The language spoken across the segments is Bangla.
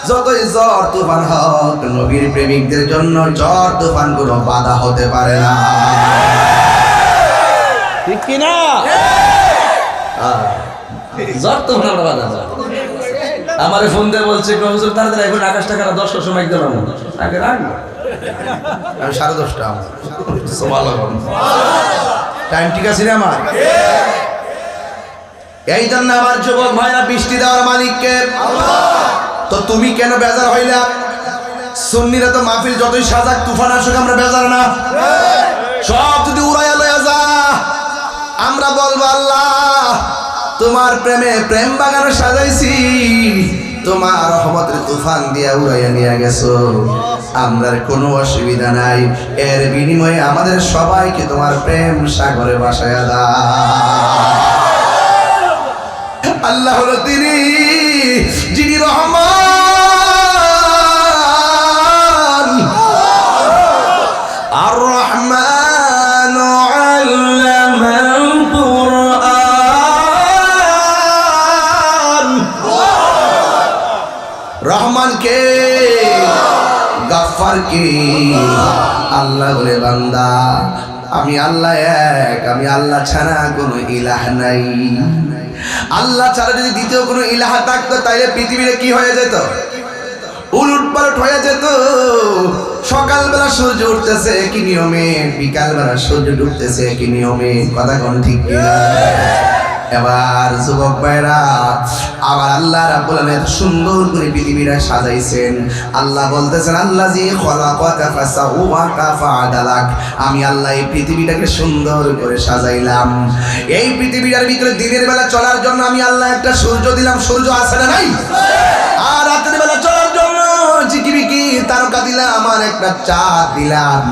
যতই ঝড় তুফান হোক, নবীর প্রেমিকদের জন্য ঝড় তুফান কোনো বাধা হতে পারে না। ঠিক কিনা? ঝড় তুফান আমরা বাধা হয়। আমারে ফোন দিয়ে বলছে হুজুর তাড়াতাড়ি এখন আকাশটা কারা 10টার সময় একদম আগে রাখবো। আমি 10:30 টাইম ঠিক আছে রে আমার? এই জন্য আমার যুবক ভাইরা, বৃষ্টি দেওয়ার মালিককে তো তুমি কেন বেজার হইলা? সুন্নিরা তো মাহফিল যতই সাজাক তুফান আসুক আমরা বেজার না। সব যদি উড়াইয়া লইয়া যা, আমরা বলবো আল্লাহ তোমার প্রেমে প্রেম বাগান সাজাইছি, তোমার রহমতের তুফান দিয়া উড়াইয়া নিয়ে গেছো, আমরা কোনো অসুবিধা নাই। এর বিনিময়ে আমাদের সবাইকে তোমার প্রেম সাগরে ভাসাইয়া দাও। আল্লাহ হলো তিনি যিনি রহমান, আর রহমান আল্লামাল কুরআন। রহমান কে? গাফফার কে? আল্লাহ বলে বান্দা আমি আল্লাহ এক, আমি আল্লাহ ছাড়া কোনো ইলাহ নাই। আল্লাহ ছাড়া যদি দ্বিতীয় কোনো ইলাহ থাকতো তাইলে পৃথিবীতে কি হয়ে যেত? উলটপালট হয়ে যেত। সকালবেলা সূর্য উঠতেছে কি নিয়মে, বিকালবেলা সূর্য ডুবতেছে কি নিয়মে, কথা কোন ঠিক কিনা? এবার যুবক ভাইরা, আবার আল্লাহ রাব্বুল আলামিন এত সুন্দর করে পৃথিবীটা সাজাইছেন। আল্লাহ বলতেছেন আল্লাযী খলাকাকা ফাসাওয়াকা ফাআদালাক, আমি আল্লাহ এই পৃথিবীটাকে সুন্দর করে সাজাইলাম। এই পৃথিবীটার ভিতরে দিনের বেলা চলার জন্য আমি আল্লাহ একটা সূর্য দিলাম, সূর্য আছে না নাই? আর রাতের বেলা চলার জন্য ঝিকিমিকি তারকা দিলাম, আর একটা চাঁদ দিলাম।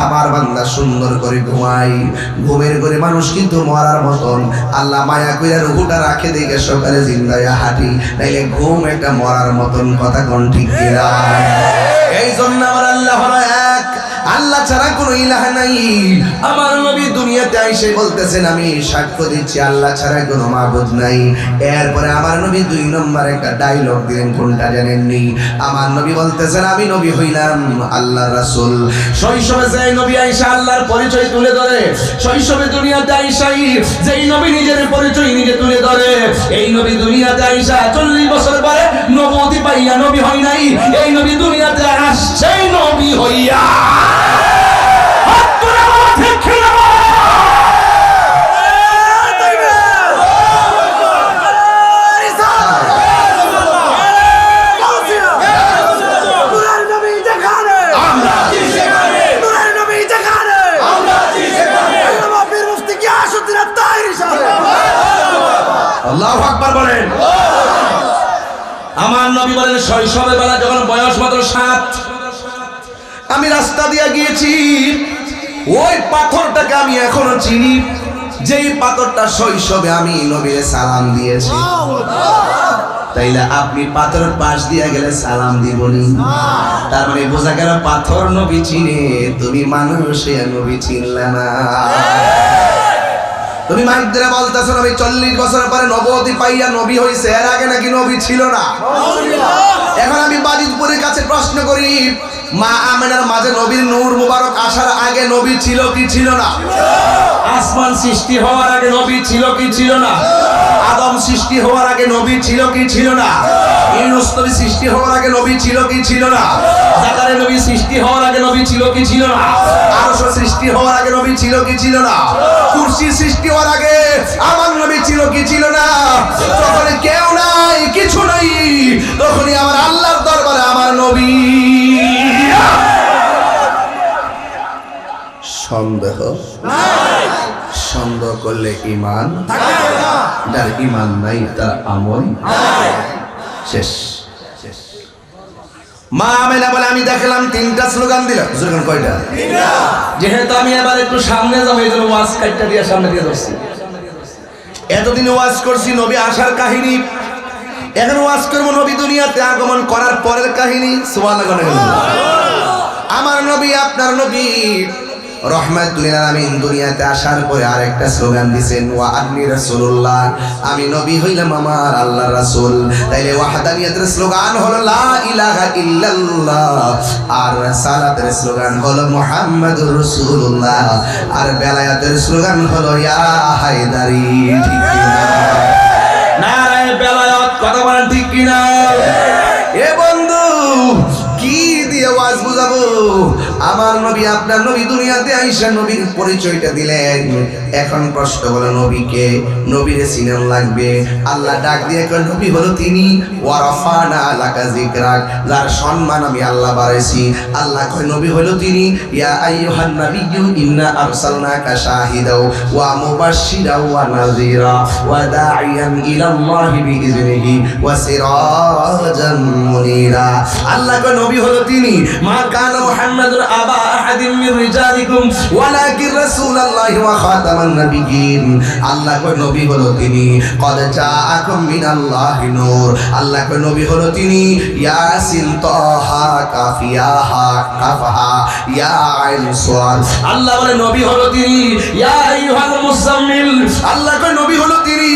আমার বান্দা সুন্দর করে ঘুমাই, ঘুমের করে মানুষ কিন্তু মরার মতন আল্লাহ মায়া কইরা রুহুটা রাখে দেখে সকালে জিন্দায়া হাঁটি, তাইলে ঘুম একটা মরার মতন, কথা কোন ঠিক কিনা? এই জন্য আমার আল্লাহ হলো এক, আল্লাহ ছাড়া কোনো ইলাহ নাই। আমার নবী দুনিয়াতে আইসে বলতেছেন আমি সাক্ষ্য দিচ্ছি আল্লাহ ছাড়া কোনো মাবুদ নাই। এরপরে আমার নবী 2 নম্বর একটা ডায়লগ দিলেন, কোনটা জানেননি? আমার নবী বলতেছেন আমি নবী হইলাম আল্লাহর রাসূল। শৈশবে যেই নবী আইসা আল্লাহর পরিচয় তুলে ধরে, শৈশবে দুনিয়াতে আইসাই যেই নবী নিজের পরিচয় নিজে তুলে ধরে, এই নবী দুনিয়াতে আইসা 40 বছর পরে নবুয়তি পাইয়া নবী হয় নাই, এই নবী দুনিয়াতে আসছেই নবী হইয়া। আল্লাহু আকবার বলেন। আমার নবী বলেন শৈশবের বেলা যখন বয়স মাত্র 7, আমি রাস্তা দিয়ে গিয়েছি, ওই পাথরটাকে আমি এখনো চিনি, যেই পাথরটা শৈশবে আমি নবীর সালাম দিয়েছি। তাইলে আপনি পাথরের পাশ দিয়ে গেলে সালাম দিবনি? তার মানে বোঝা গেল পাথর নবী চিনে, তুমি মানুষ নবী চিনলে না। তুমি মাইকদের বলতেছো নবী 40 বছর পরে নবুয়তি পাইয়া নবী হইছে, এর আগে নাকি নবী ছিল না? এখন আমি বাজিতপুরের কাছে প্রশ্ন করি, মা আমেনার মাঝে নবীর নূর মুবারক আসার আগে নবী ছিল কি ছিল না? আসমান সৃষ্টি হওয়ার আগে নবী ছিল কি ছিল না? আদম সৃষ্টি হওয়ার আগে নবী ছিল কি ছিল না? ইউনূস নবী সৃষ্টি হওয়ার আগে নবী ছিল কি ছিল না? জাকারিয়া নবী সৃষ্টি হওয়ার আগে নবী ছিল কি ছিল না? আরশ সৃষ্টি হওয়ার আগে নবী ছিল কি ছিল না? কুরসি সৃষ্টি হওয়ার আগে আমার নবী ছিল কি ছিল না? যখন কেউ নাই, কিছু নাই, তখনই আমার আল্লাহর দরবারে আমার নবী। সন্দেহ নাই, সন্দেহ করলে ঈমান থাকে না, যার ঈমান নাই তার আমল নাই, শেষ। মা আমেনা বলে আমি দেখলাম 3টা স্লোগান দিল। স্লোগান কয়টা? 3টা। যেহেতু আমি এবার একটু সামনে যাবো, এই জন্য ওয়াজ কাটটা দিয়ে সামনে দিয়ে ধরছি। এতদিন ওয়াজ করছি নবী আসার কাহিনী, এখন ওয়াজ করবো নবী দুনিয়াতে আগমন করার পরের কাহিনী। সুবহানাল্লাহ। আমার নবী আপনার নবী রহমাতুল আলামিন দুনিয়াতে আসার পরে আরেকটা স্লোগান দিয়েছেন, ওয়া আন্নী রাসূলুল্লাহ, আমি নবী হইলাম আমার আল্লাহর রাসূল। তাইলে ওয়াহদানিয়াতের স্লোগান হলো লা ইলাহা ইল্লাল্লাহ, আর সালাতের স্লোগান হলো মুহাম্মাদুর রাসূলুল্লাহ, আর বেলায়াতের স্লোগান হলো ইয়া হায়দারি। ঠিক কিনা? নারায়ে বেলায়াত, কথা বলেন ঠিক কিনা? এ বন্ধু, কি দিয়ে ওয়াজ বুঝাবো? আমার নবী আপনার নবী দুনিয়াতে আইসা নবীর পরিচয়টা দিলেন। এখন প্রশ্ন হলো নবীকে, নবীরে চিনান লাগবে। আল্লাহ ডাক দিয়ে কয় নবী হলো তিনি, ওয়ারাফানা লাকা যিকরাক, যার সম্মান আমি আল্লাহ বাড়াইছি। আল্লাহ কয় নবী হলো তিনি, ইয়া আইয়ুহান নাবিয়্যু ইন্না আরসালনাকা শাহিদাও ওয়া মুবাশশিরাও ওয়া নাযীরা ওয়া দাঈয়ান ইলাল্লাহি বিইযনিহি ওয়া সিরাজাম মুনীরা। আল্লাহ কয় নবী হলো তিনি, মা কানা মুহাম্মাদুন আবা আহাদিন মির রিজালিকুম ওয়ালাকিন রাসূলুল্লাহি ওয়া খাতামান নাবিয়্যিন। আল্লাহ কয় নবী হলো তিনি, ক্বাদ জাআকুম মিনাল্লাহি নূর। আল্লাহ কয় নবী হলো তিনি, ইয়াসিন তাহা কাফিয়া হা কাফহা ইয়া আইন সাদ। আল্লাহ বলে নবী হলো তিনি, ইয়া আইয়ুহাল মুজাম্মিল। আল্লাহ কয় নবী হলো তিনি,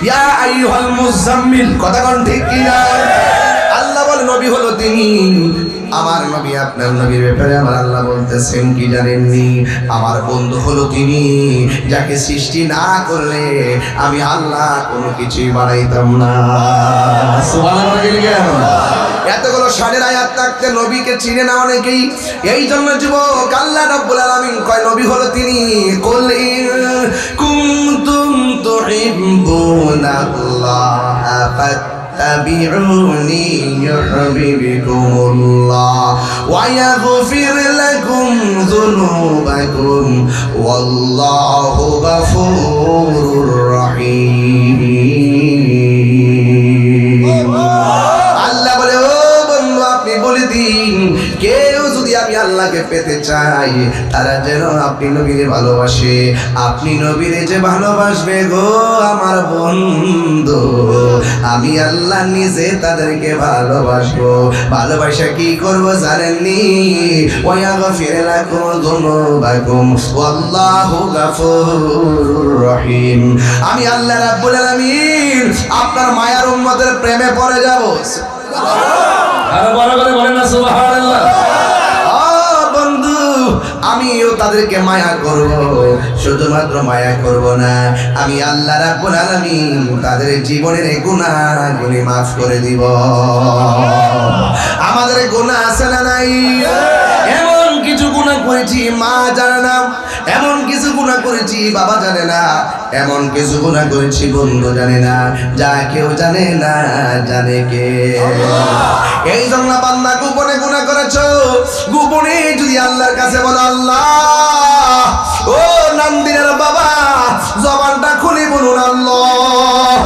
ইয়া আইয়ুহাল মুজাম্মিল। কথা কোন ঠিক কিনা? আল্লাহ বলে নবী হলো তিনি। আমার নবী আপনার নবীর ব্যাপারে আমার আল্লাহ বলতেছেন কি জানেননি? আমার বন্ধু হলো তিনি, যাকে সৃষ্টি না করলে আমি আল্লাহ কোনো কিছুই বানাইতাম না। সুবহানাল্লাহ। এতগুলো শানের আয়াত থাকতে নবীকে চিনে না অনেকেই। এই জন্য যুবক, আল্লাহ রাব্বুল আলামিন কয় নবী হলো তিনি, কুল ইন কুনতুম তুহিব্বুনাল্লাহা فاتبعوني يحببكم الله ويغفر لكم ذنوبكم والله غفور رحيم। আল্লাহ বলে, ও বন্ধু আপনি বলে দিন, কেউ যদি আমি আল্লাহকে পেতে চাই তারা যেন আপনি নবীরে ভালোবাসে। আপনি নবীরে যে ভালোবাসবে গো আমার বন্ধু, আমি আল্লাহ নিজে তাদেরকে ভালোবাসবো। ভালোবাসা কি করবো জানেননি? ওয়ায়াগফির লাকুম যুনুবাকুম ওয়াল্লাহু গফুরুর রহিম। আমি আল্লাহ রাব্বুল আলামিন আপনার মায়ার উম্মতের প্রেমে পড়ে যাব। আরে বড় করে বলেন না সুবহানাল্লাহ। আমিও তাদেরকে মায়া করব, শুধুমাত্র মায়া করব না, আমি আল্লাহ রাব্বুল আলামিন তাদের জীবনের গুনাহগুলি মাফ করে দিব। আমাদের গুনাহ আছে না নাই? এমন কিছু গুনাহ করেছি মা জানে না, এমন কিছু গুনাহ করেছি বাবা জানে না, এমন কিছু গুনাহ করেছি বন্ধু জানে না, যা কেউ জানে না জানে কে? এই জন্য বান্দা গোপনে গুনাহ করেছো, গোপনে যদি আল্লাহর কাছে বলো, আল্লাহ ও নান্দিনের বাবা, জবানটা খুলে বলুন আল্লাহ,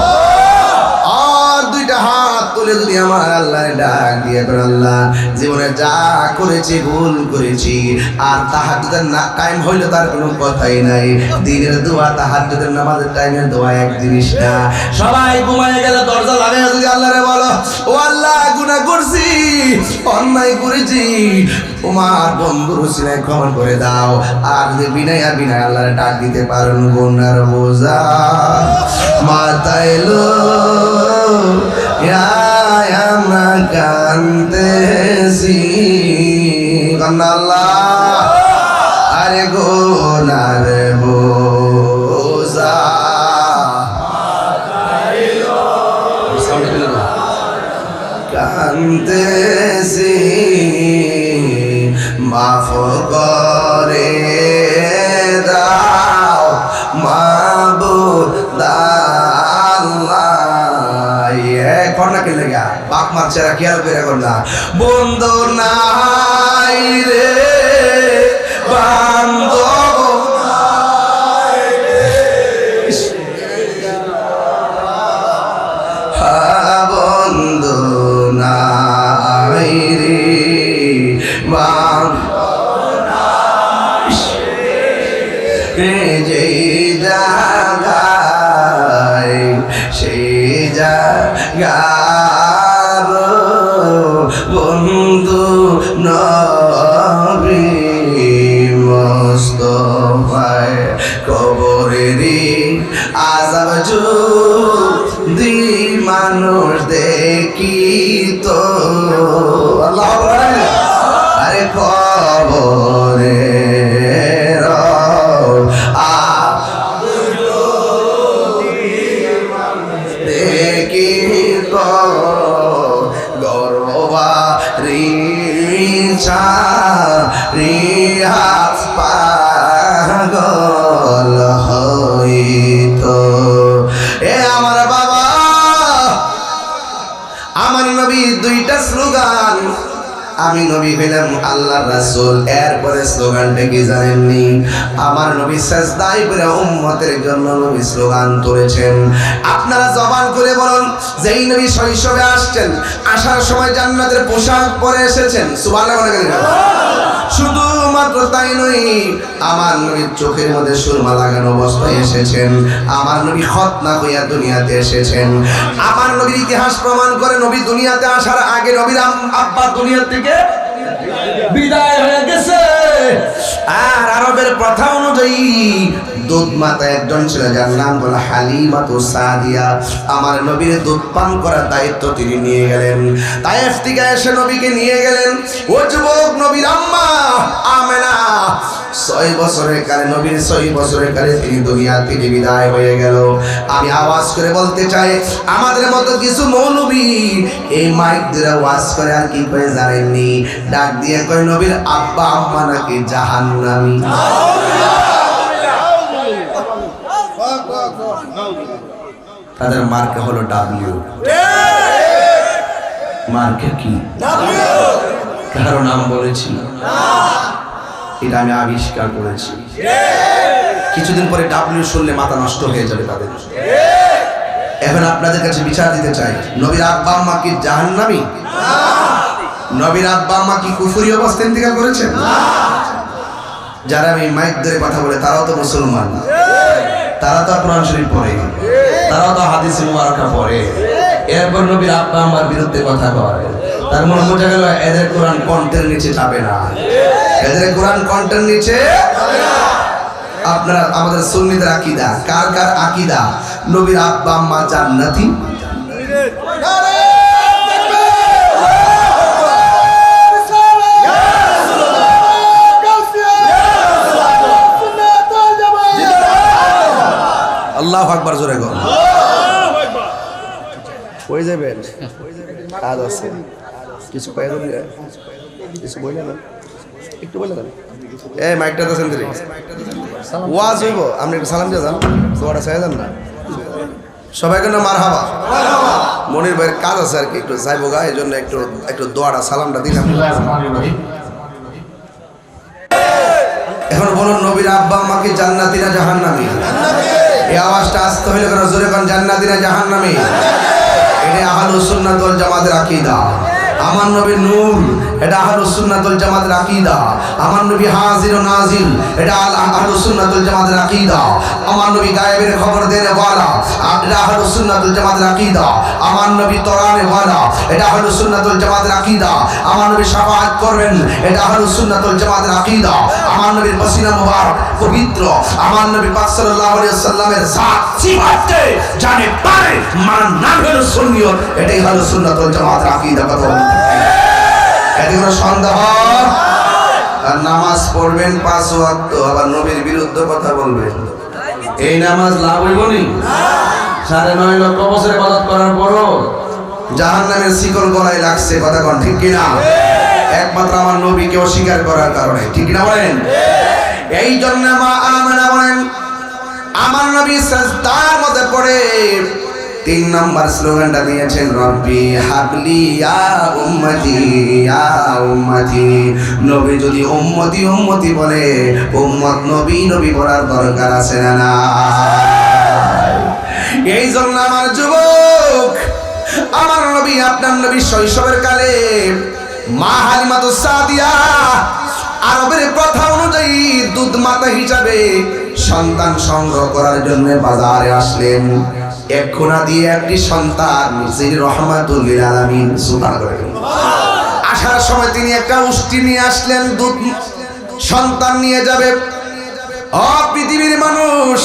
আর দুইটা হাত তুলে যদি আমার আল্লাহর ডাক দিয়ে আল্লাহ জীবনে যা করেছি ভুল করেছি, আর তাহাজ্জুদের না টাইম হইলো তার কোনো কথাই নাই। দিনের দোয়া তাহাজ্জুদের নামাজের টাইমের দোয়া এক জিনিস না। সবাই ঘুমায় গেলে দরজা লাগায় যদি আল্লাহরে বলো, ও আল্লাহ গুনাহ করছি, অন্যায় করেছি, তোমার বন্ধুর উসিলায় ক্ষমা করে দাও। আর যদি বিনয় আল্লাহরে ডাক দিতে পারেন, গুনার বোঝা মাথায় লো আমরা কান্দেছি, আল্লাহ আরে গুনার বোঝা কান্দেছি, মাফ করে দাও মাবুদ আল্লাহ। এখন না কে লাগা বাপ মার চেরা খেয়াল করে এখন না, বন্ধু নাই রে বান্ধব নাই রে, বন্ধু নাই রে যেই জায়গায় সেই জায়গার বন্ধু নবী মস্ত রিহা পাগল হইতো। এ আমার বাবা, আমার নবী দুইটা স্লোগান। আমি নবী হইলাম আল্লাহর রাসূল, এরপরে স্লোগানটা কি জানেননি? আমার নবী সাজদায় পড়ে উম্মতের জন্য নবী স্লোগান তুলেছেন। আপনারা জবান করে বলুন, যেই নবী শৈশবে আসছেন, আসার সময় জান্নাতের পোশাক পরে এসেছেন। সুবহানাল্লাহ বলেন। শুধুমাত্র তাই নয়, আমার নবীর চোখের মধ্যে সুরমা লাগানো অবস্থায় এসেছেন। আমার নবী খতনা হইয়া দুনিয়াতে এসেছেন। আমার নবীর ইতিহাস প্রমাণ করে নবী দুনিয়াতে আসার আগে নবীর আব্বা দুনিয়া থেকে বিদায় হয়ে গেছে। আর আরবের প্রথা অনুযায়ী দুধ মাতা একজন ছিল, যার নাম হলো হালিমাতু সাদিয়া। আমার নবীর দুধ পান করার দায়িত্ব তিনি নিয়ে গেলেন। তায়েফ থেকে এসে নবীকে নিয়ে গেলেন। ও যুবক, নবীর আম্মা আমেনা 6 বছরের কালে, নবীর 6 বছরের কালে তিনি দুনিয়া থেকে বিদায় হয়ে গেল। আমি আওয়াজ করে বলতে চাই, আমাদের মতো কিছু মৌলবী এই মাইক দিয়ে ওয়াজ করে আর কি করে জানেননি? ডাক দিয়ে কয় নবীর আব্বা আম্মা নাকি জাহান্নামী। তাদের মার্কে হলো ডাব্লিউ। মার্কে কি? কারো নাম বলেছি? এটা আমি আবিষ্কার করেছি। কিছুদিন পরে ডাব্লিউ শুনলে মাথা নষ্ট হয়ে যাবে তাদের। এখন আপনাদের কাছে বিচার দিতে চাই, নবীর আব্বা আম্মা কি জাহান্নামী? নবীর আব্বা আম্মা কি কুফরি অবস্থান থেকে করেছেন? যারা আমি মাইক ধরে কথা বলে তারাও তো মুসলমান, তারা তো কোরআন শরীফ পড়ে, তারাও তো হাদিস মুবারাকা পড়ে, এরপর নবীর আব্বা আম্মার বিরুদ্ধে কথা কয়। তার মনে বোঝা গেল এদের কোরআন কণ্ঠের নিচে যাবে না, এদের কোরআন কণ্ঠের নিচে। আপনারা আমাদের সুন্নিদের আকীদা, কার কার আকীদা নবীর আব্বা আম্মা জান্নাতি? আল্লাহু আকবার, জোরে গো। কই যাবেন? কাজ আছে, কিছু কয়ে দেন, কিছু বললেন না, একটু বলে দেন। এই মাইকটা দেন দিদি, ওয়াজ হইব, আপনি একটু সালাম দিয়ে যান, দোয়াটা চাই যান না সবাইকে না। মারহাবা। মনির ভাইয়ের কাজ আছে আর কি, একটু যাইবো গা, এই জন্য একটু দোয়াটা সালামটা দিলাম। এখন বলুন, নবীর আব্বা আম্মা কি জান্নাতি না জাহান্নামী? এই আওয়াজটা আসতে হইলে কেন জোরে কোন, জান্নাতি না জাহান্নামী? এটা আহলুস সুন্নাত ওয়াল জামাতের আকীদা। আমার নবী নূর, এটা আহলুস সুন্নাত ওয়াল জামাতের আকীদা। আমার নবী হাজির ও নাজিল, এটা আহলুস সুন্নাত ওয়াল জামাতের আকীদা। আমার নবী গায়েবের খবর দেনে ওয়ালা, এটা আহলুস সুন্নাত ওয়াল জামাতের আকীদা। আমার নবী তরানে ওয়ালা, এটা আহলুস সুন্নাত ওয়াল জামাতের আকীদা। আমার নবী শাফাআত করবেন, এটা আহলুস সুন্নাত ওয়াল জামাতের আকীদা। আমার নবীর পসিনা মুবারক পবিত্র। আমার নবী পাক সাল্লাল্লাহু আলাইহি ওয়াসাল্লামের জাত সিফাতকে জানে পারে মান না হলো সুন্নিয়ত, এটাই আহলুস সুন্নাত ওয়াল জামাতের আকীদা। কথা এতে কোনো সন্দেহ? আর নামাজ পড়বেন 5 ওয়াক্ত, আবার নবীর বিরুদ্ধে কথা বলবেন, এই নামাজ লাভ হইব নি? 9.5 লক্ষ বছর ইবাদত করার পরও জাহান্নামের শিকল গলায় লাগছে। কথা কোন ঠিক কিনা? একমাত্র আমার নবীকে অস্বীকার করার কারণে, ঠিক না বলেন? এই জন্য মা আমেনা বলেন, আমার নবী সাজদার মধ্যে পড়ে 3 নম্বর স্লোগানটা দিয়েছেন, রব্বি হাবলি ইয়া উম্মতি ইয়া উম্মতি। নবী যদি উম্মতি উম্মতি বলে, উম্মত নবী নবী বলার দরকার আছে না না? এই জন্য আমার যুবক, আমার নবী, আপনার নবী শৈশবের কালে মা হালিমাতু সাদিয়া আরবের প্রথা অনুযায়ী দুধ মাতা হিসাবে সন্তান সংগ্রহ করার জন্য বাজারে আসলেন। 1 কোনা দিয়ে একটি সন্তান যিনি রহমাতুল লিল আলামিন, সুবহানাল্লাহ। আসার সময় তিনি একটা উষ্টি নিয়ে আসলেন, দুধ সন্তান নিয়ে যাবে। ও পৃথিবীর মানুষ,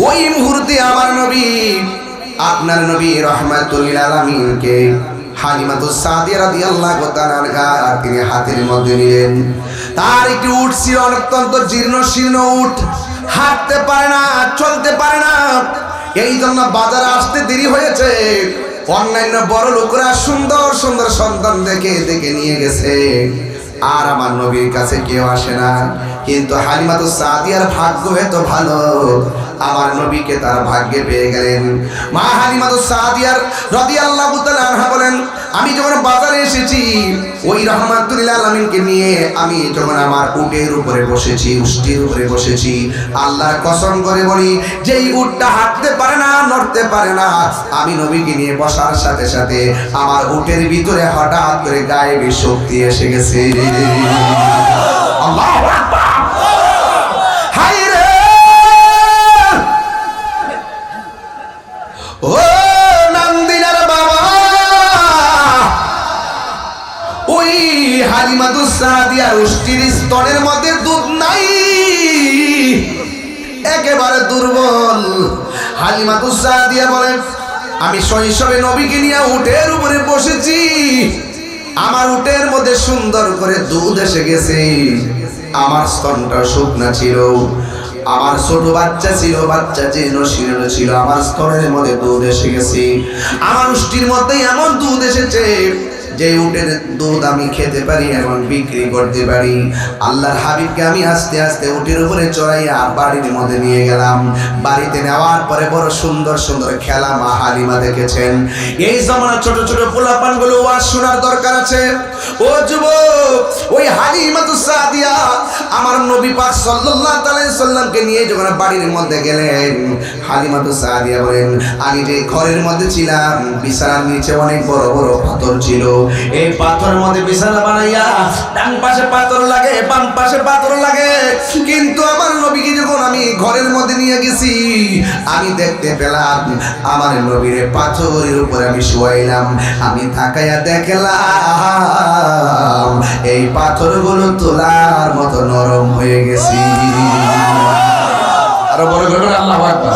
ওই মুহূর্তে আমার নবী, আপনার নবী রহমাতুল লিল আলামিনকে হালিমাতু সাদিয়া রাদিয়াল্লাহু তাআলা আনহা তিনি হাতের মধ্যে নিলেন। তার একটি উট ছিল, অত্যন্ত জীর্ণ শীর্ণ উট, হাঁটতে পারে না, চলতে পারে না। এই জন্য বাজারে আসতে দেরি হয়েছে। অন্যান্য বড় লোকরা সুন্দর সুন্দর সন্তান দেখে দেখে নিয়ে গেছে, আর আমার নবীর কাছে কেউ আসে না। কিন্তু হালিমাতুস সাদিয়ার ভাগ্য এত ভালো, আমার নবীকে তার ভাগ্যে পেয়ে গেলেন। মা হালিমাতুস সাদিয়ার রাদিয়াল্লাহু তাআলা আনহা বলেন, আমি যখন বাজারে এসেছি ওই রাহমাতুল লিল আলামিনকে নিয়ে আমি যখন আমার উটের উপরে বসেছি, উষ্টির উপরে বসেছি, আল্লাহর কসম করে বলি যেই উটটা হাঁটতে পারে না, নড়তে পারে না, আমি নবীকে নিয়ে বসার সাথে সাথে আমার উটের ভিতরে হঠাৎ করে গায়েবী শক্তি এসে গেছে। আল্লাহু আকবার। হায় রে ও নান্দিনার বাবা, ওই হালিমাতুস সাদিয়ার উষ্টির স্তনের মধ্যে দুধ নাই, একেবারে দুর্বল। হালিমাতুস সাদিয়া বলেন, আমি শৈশবে নবীকে নিয়ে উটের উপরে বসেছি, আমার উটের মধ্যে সুন্দর করে দুধ এসে গেছে, আমার স্তনটা শুকনা ছিল, আমার ছোট বাচ্চা ছিল, বাচ্চা যেন শীর্ণ ছিল, আমার স্তনের মধ্যে দুধ এসে গেছে, আমার উষ্টির মধ্যে এমন দুধ এসেছে যে উটের দুধ আমি খেতে পারি এবং বিক্রি করতে পারি। আল্লাহর হাবিবকে আমি আস্তে আস্তে উটের উপরে চড়াইয়া বাড়ির মধ্যে নিয়ে গেলাম। বাড়িতে নেওয়ার পরে বড় সুন্দর সুন্দর খেলা মা হালিমা দেখেছেন। এই জামানার ছোট ছোট পোলাপানগুলো ওয়াজ শোনার দরকার আছে। ও যুবক, ওই হালিমাতুস সাদিয়া আমার নবী পাক সাল্লাল্লাহু আলাইহি সাল্লামকে নিয়ে যখন বাড়ির মধ্যে গেলেন, হালিমাতুস সাদিয়া বলেন, আমি যে ঘরের মধ্যে ছিলাম বিছানার নিচে অনেক বড় বড় পাথর ছিল, এই পাথরের মধ্যে বিছানা বানাইয়া ডান পাশে পাথর লাগে, বাম পাশে পাথর লাগে, কিন্তু আমার নবীকে যখন আমি ঘরের মধ্যে নিয়ে গেছি আমি দেখতে পেলাম আমার নবীর পাথরের উপরে আমি শুয়াইলাম, আমি তাকাইয়া দেখলাম এই পাথরগুলো তোলার মতো নরম হয়ে গেছে। আরো বড় করে আল্লাহু আকবার।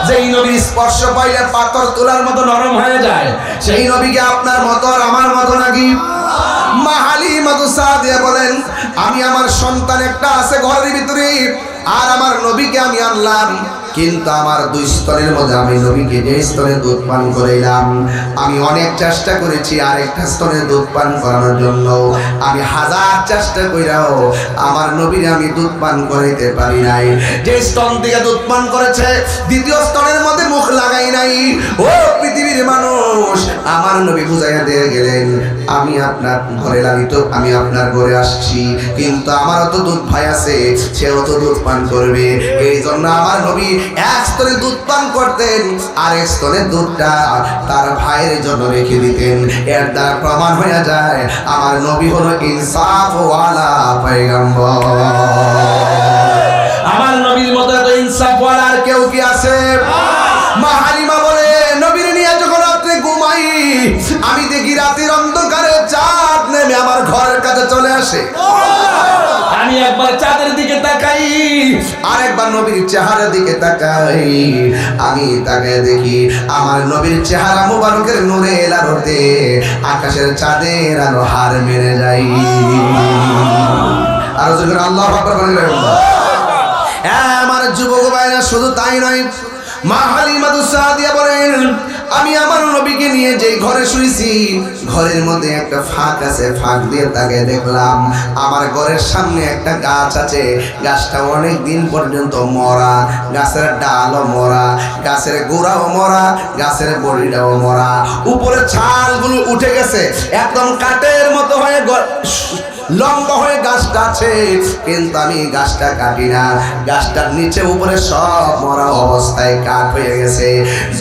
যেই নবীর স্পর্শ পাইলে পাথর তোলার মতো নরম হয়ে যায়, সেই নবীকে আপনার মতো আর আমার মতো নাকি? মা হালিমাতুস সাদিয়া বলেন, আমি আমার সন্তান একটা আছে ঘরের ভিতরে, আর আমার নবীকে আমি আনলাম, কিন্তু আমার দুই স্তনের মধ্যে আমি নবীকে যে স্তনে দুধ পান করাইলাম, আমি অনেক চেষ্টা করেছি আরেকটা স্তনে দুধ পান করানোর জন্য, আমি হাজার চেষ্টা কইরাও আমার নবীরে আমি দুধ পান করাইতে পারি নাই। যে স্তন থেকে দুধ পান করেছে দ্বিতীয় স্তনের মধ্যে মুখ লাগাই নাই। ও পৃথিবীর মানুষ, আমার নবী বুঝাইয়া দিয়ে গেলেন, আমি আপনার ঘরে লালিত, আমি আপনার ঘরে আসছি, কিন্তু আমারও তো দুধ ভাই আছে, সেও তো দুধ পান করবে, এই জন্য আমার নবী এক স্তরে দুধ পান করতেন, আর এক স্তরে দুধটা তার ভাইয়ের জন্য রেখে দিতেন। এর দ্বারা প্রমাণ হয়ে যায় আমার নবী হলো ইনসাফ ওয়ালা পয়গম্বর। আমার নবীর মতো এত ইনসাফ ওয়ালা আর কেউ কি আছে? মা হালিমা বলে, নবীর নিয়ে যখন রাত্রে ঘুমাই আমি দেখি রাতের অন্ধকারে চাঁদ নেমে আমার ঘরের কাছে চলে আসে, আমি একবার চাঁদের দিকে তাকাই, আর একবার নবীর চেহারার দিকে তাকাই, আমি তাকায় দেখি আমার নবীর চেহারা মুবারকের নূরের আলোতে আকাশের চাঁদের আলো হার মেরে যাই। আর যখন আল্লাহু আকবার বলেন, আমার যুবক ভাইরা, শুধু তাই নয়, মা হালিমাতুস সাদিয়া বলেন, আমি আমার নবীকে নিয়ে যে ঘরে শুয়েছি, ঘরের মধ্যে একটা ফাঁক আছে, ফাঁক দিয়ে তাকে দেখলাম আমার ঘরের সামনে একটা গাছ আছে, গাছটা অনেক দিন পর্যন্ত মরা, গাছের ডালও মরা, গাছের গোড়াও মরা, গাছের বড়িটাও মরা, উপরে ছালগুলো উঠে গেছে, একদম কাঠের মতো হয়ে লম্বা হয়ে গাছটা আছে, কিন্তু আমি গাছটা কাটি না, গাছটার নিচে উপরে সব মরা অবস্থায় কাঠ হয়ে গেছে।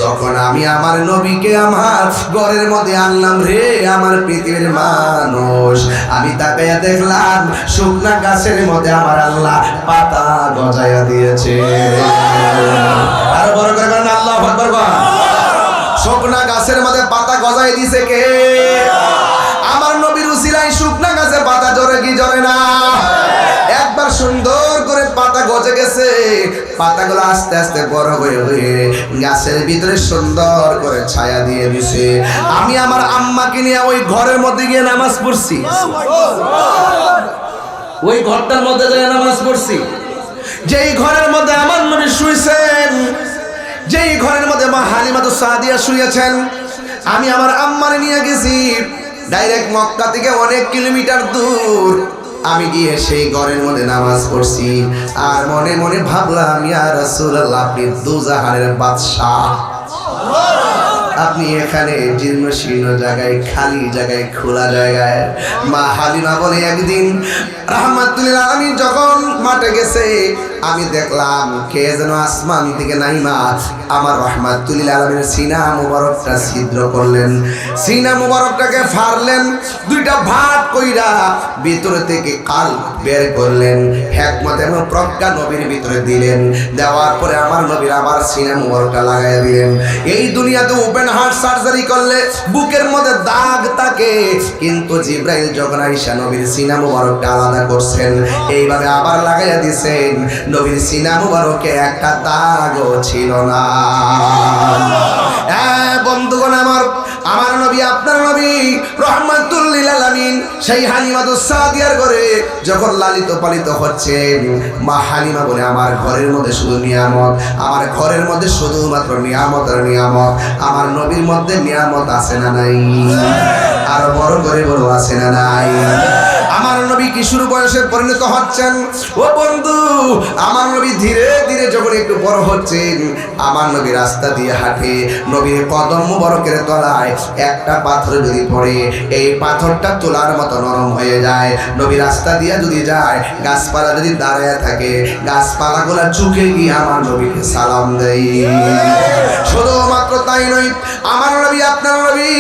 যখন আমি আমার নবীকে আমার ঘরের মধ্যে আনলাম, রে আমার পৃথিবীর মানুষ, আমি তাকাইয়া দেখলাম শুকনা গাছের মধ্যে আমার আল্লাহ পাতা গজাইয়া দিয়েছে। আর বড় করে বলেন আল্লাহু আকবার। শুকনা গাছের মধ্যে পাতা গজাই দিয়েছে কে? আমার নবীর উসিলায় শুকনা গাছে পাতা জড়ে কি জড়ে না? একবার সুন্দর করে পাতা গজে গেছে, পাতাগুলো আস্তে আস্তে বড় হয়ে হয়ে গাছের ভিতরে সুন্দর করে ছায়া দিয়ে দিছে। আমি আমার আম্মাকে নিয়ে ওই ঘরের মধ্যে গিয়ে নামাজ পড়ছি, ওই ঘরটার মধ্যে গিয়ে নামাজ পড়ছি, যেই ঘরের মধ্যে আমার নবী শুয়েছেন, যেই ঘরের মধ্যে মা হালিমাতুস সাদিয়া শুয়েছেন, আমি আমার আম্মারে নিয়ে গেছি ডাইরেক্ট মক্কা থেকে অনেক কিলোমিটার দূর। আমি গিয়ে সেই ঘরের মধ্যে নামাজ পড়ছি আর মনে মনে ভাবলাম ইয়া রাসূলুল্লাহ আপনি দুজাহানের বাদশাহ, আপনি এখানে জীর্ণ শীর্ণ জায়গায়, খালি জায়গায়, খোলা জায়গায়। মা হালিমা বলে একদিন রাহমাতুল আলামিন যখন মাঠে গেছে আমি দেখলাম কে যেন আসমান থেকে নাইমা আমার রাহমাতুল আলামিনের সিনা মুবারকটা ছিদ্র করলেন, সিনা মুবারকটাকে ফাড়লেন, দুইটা ভাগ কইরা ভিতরে থেকে কাল বের করলেন, হিকমত এবং প্রজ্ঞা নবীর ভিতরে দিলেন। দেওয়ার পরে আমার নবীর আবার সিনা মুবারকটা লাগাইয়া দিলেন। এই দুনিয়াতে ওপেন হার্ট সার্জারি করলে বুকের মধ্যে দাগ থাকে, কিন্তু জিব্রাইল যখন আয়েশা নবীর সিনা মুবারকটা আলাদা করছেন এইভাবে আবার লাগাইয়া দিয়েছেন, নবীর সিনা মুবারকে একটা দাগও ছিল না। বন্ধুগণ আমার নবী আপনার নবী রাহমাতুল লিল আলামিন সেই হালিমাতুস সাদিয়ার ঘরে যখন লালিত পালিত হচ্ছেন, মা হালিমা বলে আমার ঘরের মধ্যে শুধু নিয়ামত, আমার ঘরের মধ্যে শুধুমাত্র নিয়ামত আর নিয়ামত। আমার নবীর মধ্যে নিয়ামত আছে না নাই? আর বড় করে বড় আছে না নাই? আমার নবী কিশোর বয়সে পরিণত হচ্ছেন। ও বন্ধু, আমার নবী ধীরে ধীরে যখন একটু বড় হচ্ছেন, আমার নবী রাস্তা দিয়ে হাঁটে, নবীর কদম মুবারকের তলায় একটা পাথর যদি পড়ে এই পাথরটা তোলার মতো নরম হয়ে যায়। নবী রাস্তা দিয়ে যদি যায়, গাছপালা যদি দাঁড়ায় থাকে, গাছপালাগুলা ঝুঁকে গিয়ে আমার নবীকে সালাম দেয়। শুধুমাত্র তাই নয়, আমার নবী আপনার নবী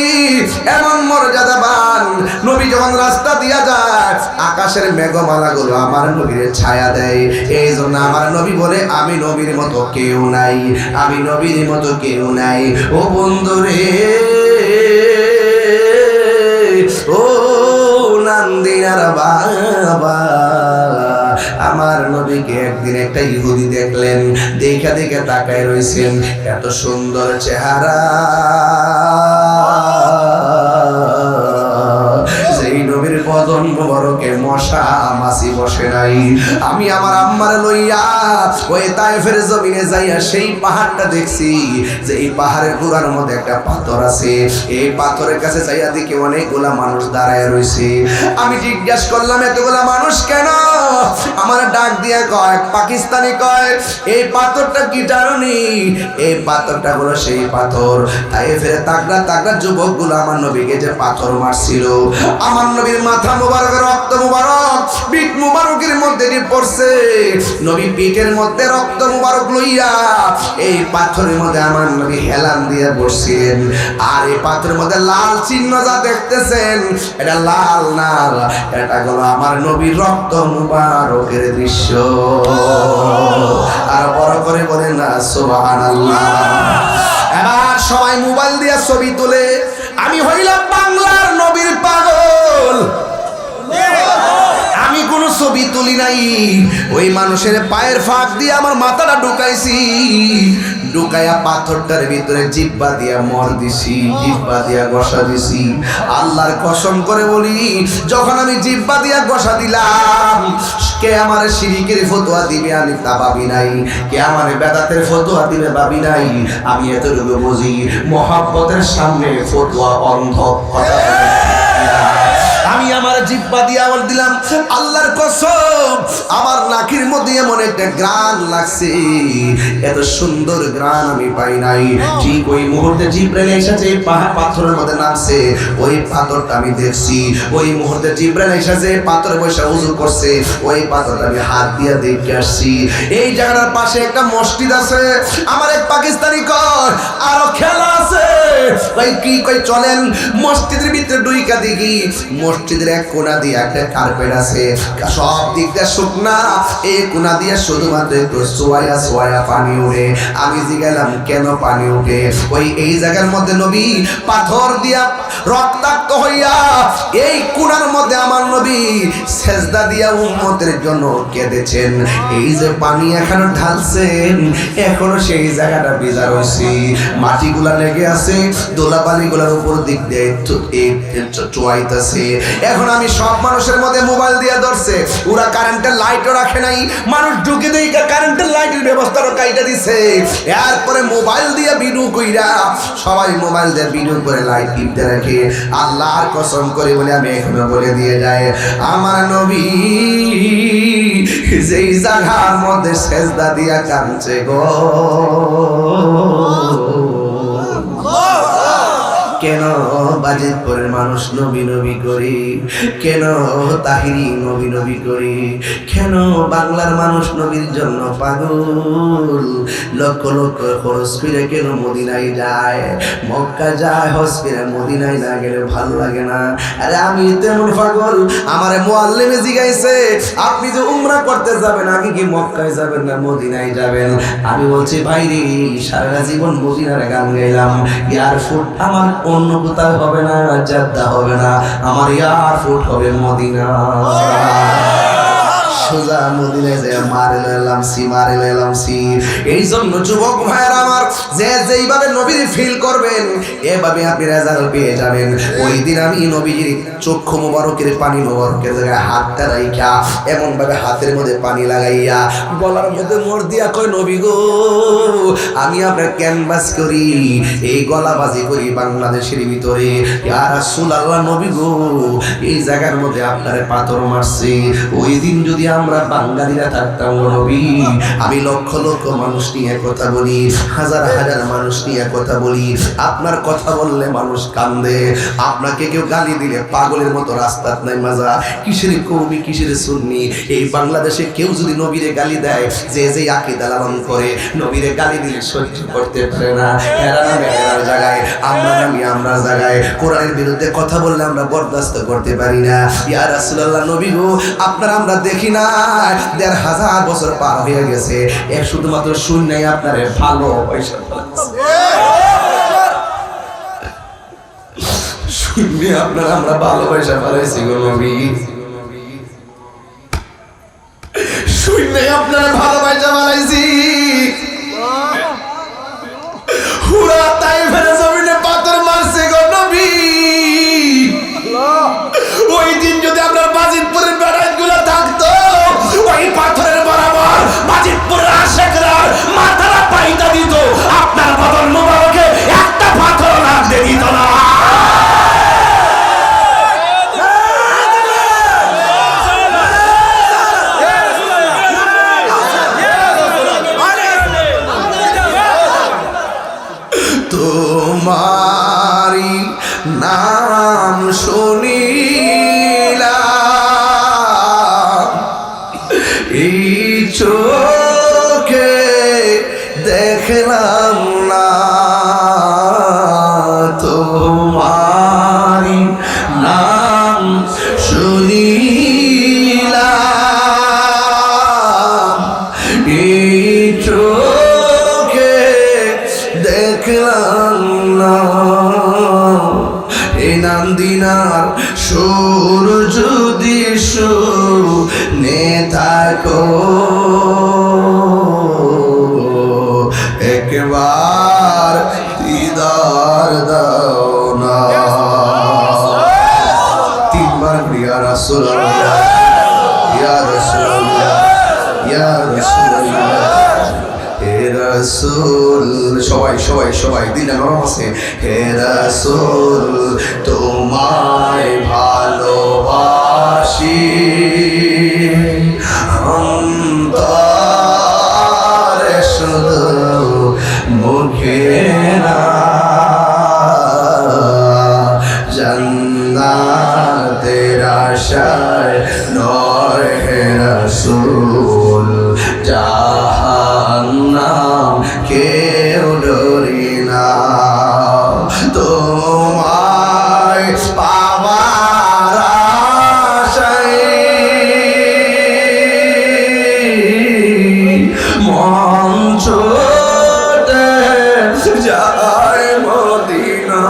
এমন মর্যাদাবান, নবী যখন রাস্তা দিয়া যায় আকাশের মেঘমালাগুলো আমার নবীর ছায়া দেয়। এই জন্য আমার নবী বলে আমি নবীর মতো কেউ নাই, আমি নবীর মতো কেউ নাই। ও বন্ধুরে, ও নান্দিনার বাবা, আমার নবীকে একদিন একটা ইহুদি দেখলেন, দেখা দেখে তাকায় রয়েছেন, এত সুন্দর চেহারা, যেই নবীর বদন মুবারকে মশা মাছি বসে নাই। আমি আমার আম্মারে লইয়া ওই তায়েফের জমিনে যাইয়া সেই পাহাড়টা দেখছি, যে এই পাহাড়ের গোড়ার মধ্যে একটা পাথর আছে। এই পাথরের কাছে যাইয়া দেখি অনেকগুলা মানুষ দাঁড়ায় রয়েছে। আমি জিজ্ঞেস করলাম এতগুলা মানুষ কেন? আমার ডাক দিয়ে কয়, পাকিস্তানি কয়, এই পাথরটা কি জানি? এই পাথরটা হলো সেই পাথর তায়েফের তাগড়া তাগড়া যুবকগুলো আমার নবীকে যে পাথর মারছিল, আমার নবীর মাথা মুবারকের রক্ত মুবারক পিঠ মুবারকের মধ্যে দিয়ে পড়ছে। নবী পিঠের মধ্যে রক্ত মুবারক লইয়া এই পাথরের মধ্যে আমার নবী হেলান দিয়ে বসছিলেন। আর এই পাথরের মধ্যে লাল চিহ্ন যা দেখতেছেন, এটা লাল না, এটা হলো আমার নবীর রক্ত মুবারকের দৃশ্য। আর বড় করে বলেন না সুবহানাল্লাহ। এবার সবাই মোবাইল দিয়ে ছবি তোলে, আমি হইলাম বাংলার নবীর পাগল। আমি কোনো ছবি তুলি নাই, ওই মানুষের পায়ের ফাঁক দিয়ে আমার মাথাটা ঢুকাইছি, ঢুকাইয়া পাথরটার ভিতরে জিব্বা দিয়া মর দিছি, জিব্বা দিয়া ঘষা দিছি। আল্লাহর কসম করে বলি, যখন আমি জিব্বা দিয়া ঘষা দিলাম, কে আমার শিরিকের ফতোয়া দিবে আমি তা ভাবি নাই, কে আমার বেদাতের ফতোয়া দিবে ভাবি নাই। আমি এতটুকু বুঝি, মহাব্বতের সামনে ফতোয়া অন্ধ। আমি আমার জিব্বা দিয়ে আমল দিলাম, আল্লাহর কসম আমার নাকের মধ্যে এমন একটা গ্রান লাগছে, এত সুন্দর গ্রান আমি পাই নাই। ঠিক ওই মুহূর্তে জিব্রাইল এসেছে, পাথরের মধ্যে নামছে, ওই পাথরটা আমি দেখছি। ওই মুহূর্তে জিব্রাইল এসেছে, পাথরে বসে উযু করছে, ওই পাথরটা আমি হাত দিয়ে দেখে আসছি। এই জায়গাটার পাশে একটা মসজিদ আছে। আমার এক পাকিস্তানি কর আরো খেলা আছে, ভাই কি কই চলেন মসজিদের ভিতরে ঢুইকা দেখি, মসজিদের এক কোণা দিয়ে একটা কার্পেট আছে, সব দিক দিয়ে শুকনা, এই কোণা দিয়ে শুধুমাত্র একটু সোয়া সোয়া পানি উঠে। আমি জিজ্ঞাসলাম কেন পানি উঠে? ওই এই জায়গার মধ্যে নবী পাথর দিয়া রক্তাক্ত হইয়া এই কোণার মধ্যে আমার নবী সেজদা দিয়া উম্মতের জন্য কেঁদেছেন। এই যে পানি এখনো ঢালছেন, এখনো সেই জায়গাটা ভিজা রয়েছে, মাটিগুলা লেগে আছে, দোলাবালিগুলার উপর দিক দিয়ে চুয়াইতেছে। এখন আমি নবী সব মানুষের মধ্যে মোবাইল দিয়ে ধরছে, ওরা কারেন্টের লাইটও রাখে নাই, মানুষ ঢুকে দিয়ে কারেন্টের লাইটের ব্যবস্থাও কাইটা দিছে। এরপরে মোবাইল দিয়ে ভিডিও কইরা সবাই মোবাইল দিয়ে ভিডিও করে লাইট টিপতে রাখে। আল্লাহর কসম করে বলে আমি এখনো বলে দিয়ে যাই, আমার নবী যেই জায়গার মধ্যে সেজদা দিয়া কাঁদছে গো, কেন বাজিতপুরের মানুষ নবী নবী করি, কেন তাহিরি নবী নবী করি, কেন বাংলার মানুষ নবীর জন্য পাগল, লক্ষ লক্ষ খরচ করে কেন মদিনায় যায়, মক্কা যায় হজ করে, মদিনায় না গেলে ভাল লাগে না। আরে আমি তেমন পাগল, আমার মুআল্লিমে জিগাইছে আপনি যে উমরা করতে যাবেন আগে কি মক্কায় যাবেন না মদিনায় যাবেন? আমি বলছি ভাই রে, সারা জীবন মদিনার গান গাইলাম, ইয়ার ফুট আমার অন্য কোথাও হবে না, জাদ্দা হবে না, আমার এয়ারপোর্ট হবে মদিনা। সোজা মদিনায় যায় মারে লইলাম সি। এই জন্য যুবক ভাইয়েরা আমার, যে যেইভাবে নবীর ফিল করবেন এভাবে আপনি রেজাল্ট পেয়ে যাবেন। ওই দিন আমি নবীর চক্ষু মোবারকের পানি মোবারকের জায়গায় হাতটা রাইখা এমন ভাবে হাতের মধ্যে পানি লাগাইয়া গলার মধ্যে মোর দিয়া কই, নবী গো আমি আপনার ক্যানভাস করি, এই গলাবাজি করি বাংলাদেশের ভিতরে, ইয়া রাসূলুল্লাহ নবী গো এই জায়গার মধ্যে আপনার পাথর মারছে। ওই দিন যদি আমরা বাঙালিরা থাকতাম নবী, আমি লক্ষ লক্ষ মানুষ নিয়ে কথা বলি, হাজার হাজার মানুষ নিয়ে কথা বলি, আপনার কথা বললে মানুষ কান্দে, আপনাকে কেউ গালি দিলে পাগলের মতো রাস্তা নাই মাজা, কিসের কওমি কিসের সুন্নি, এই বাংলাদেশে কেউ যদি নবীরে গালি দেয়, যে যে আকীদা লালন করে নবীরে গালি দিলে সহ্য করতে পারে না, এরা নামে এরার জায়গায়, আমরা নামি আমরা জায়গায়, কোরআনের বিরুদ্ধে কথা বললে আমরা বরদাস্ত করতে পারি না। ইয়া রাসূলুল্লাহ নবী গো আপনার আমরা দেখি না ১৫০০ বছর পার হয়ে গেছে, এক শুধুমাত্র শূন্যই আপনারে ভালো পয়সা শূন্য আপনার আমরা ভালোবাসা পালাইছি গো নবী, শূন্য আপনার ভালোবাসা পালাইছি। হুরা তাইফের জমিনে পাথর মারছে গো নবী, ওই দিন যদি আপনার বাজিতপুরের বেড়াইগুলো থাকতো, ওই পাথরের বরাবর বাজিতপুরের আশেকরা মাথারা পাইতা দিত, আপনার বদন মোবারকে একটা পাথর লাগতে দিত না। তোমারি নাম শুনিলাম, এই চোখে দেখলাম না, তোমারি নাম শুনিলাম, এই চোখে দেখলাম না, এই নান্দিনার সুর যদি শুনে থাকো, একবার দিদার দাও না। তিনবার ইয়া রাসূলুল্লাহ, ইয়া রাসূলুল্লাহ, ইয়া রাসূলুল্লাহ, হে রাসূল, সবাই সবাই সবাই দিলে নরম আছে, হে রাসূল তোমায় ভালোবাসি, অন্তরে শুধু মুখে না, জান্নাতের আশায় নয় হে রাসূল, জাহান্নাম কেউ ডরি না, তোমায় পাবার আশায় মন ছোটে যায় মদিনা।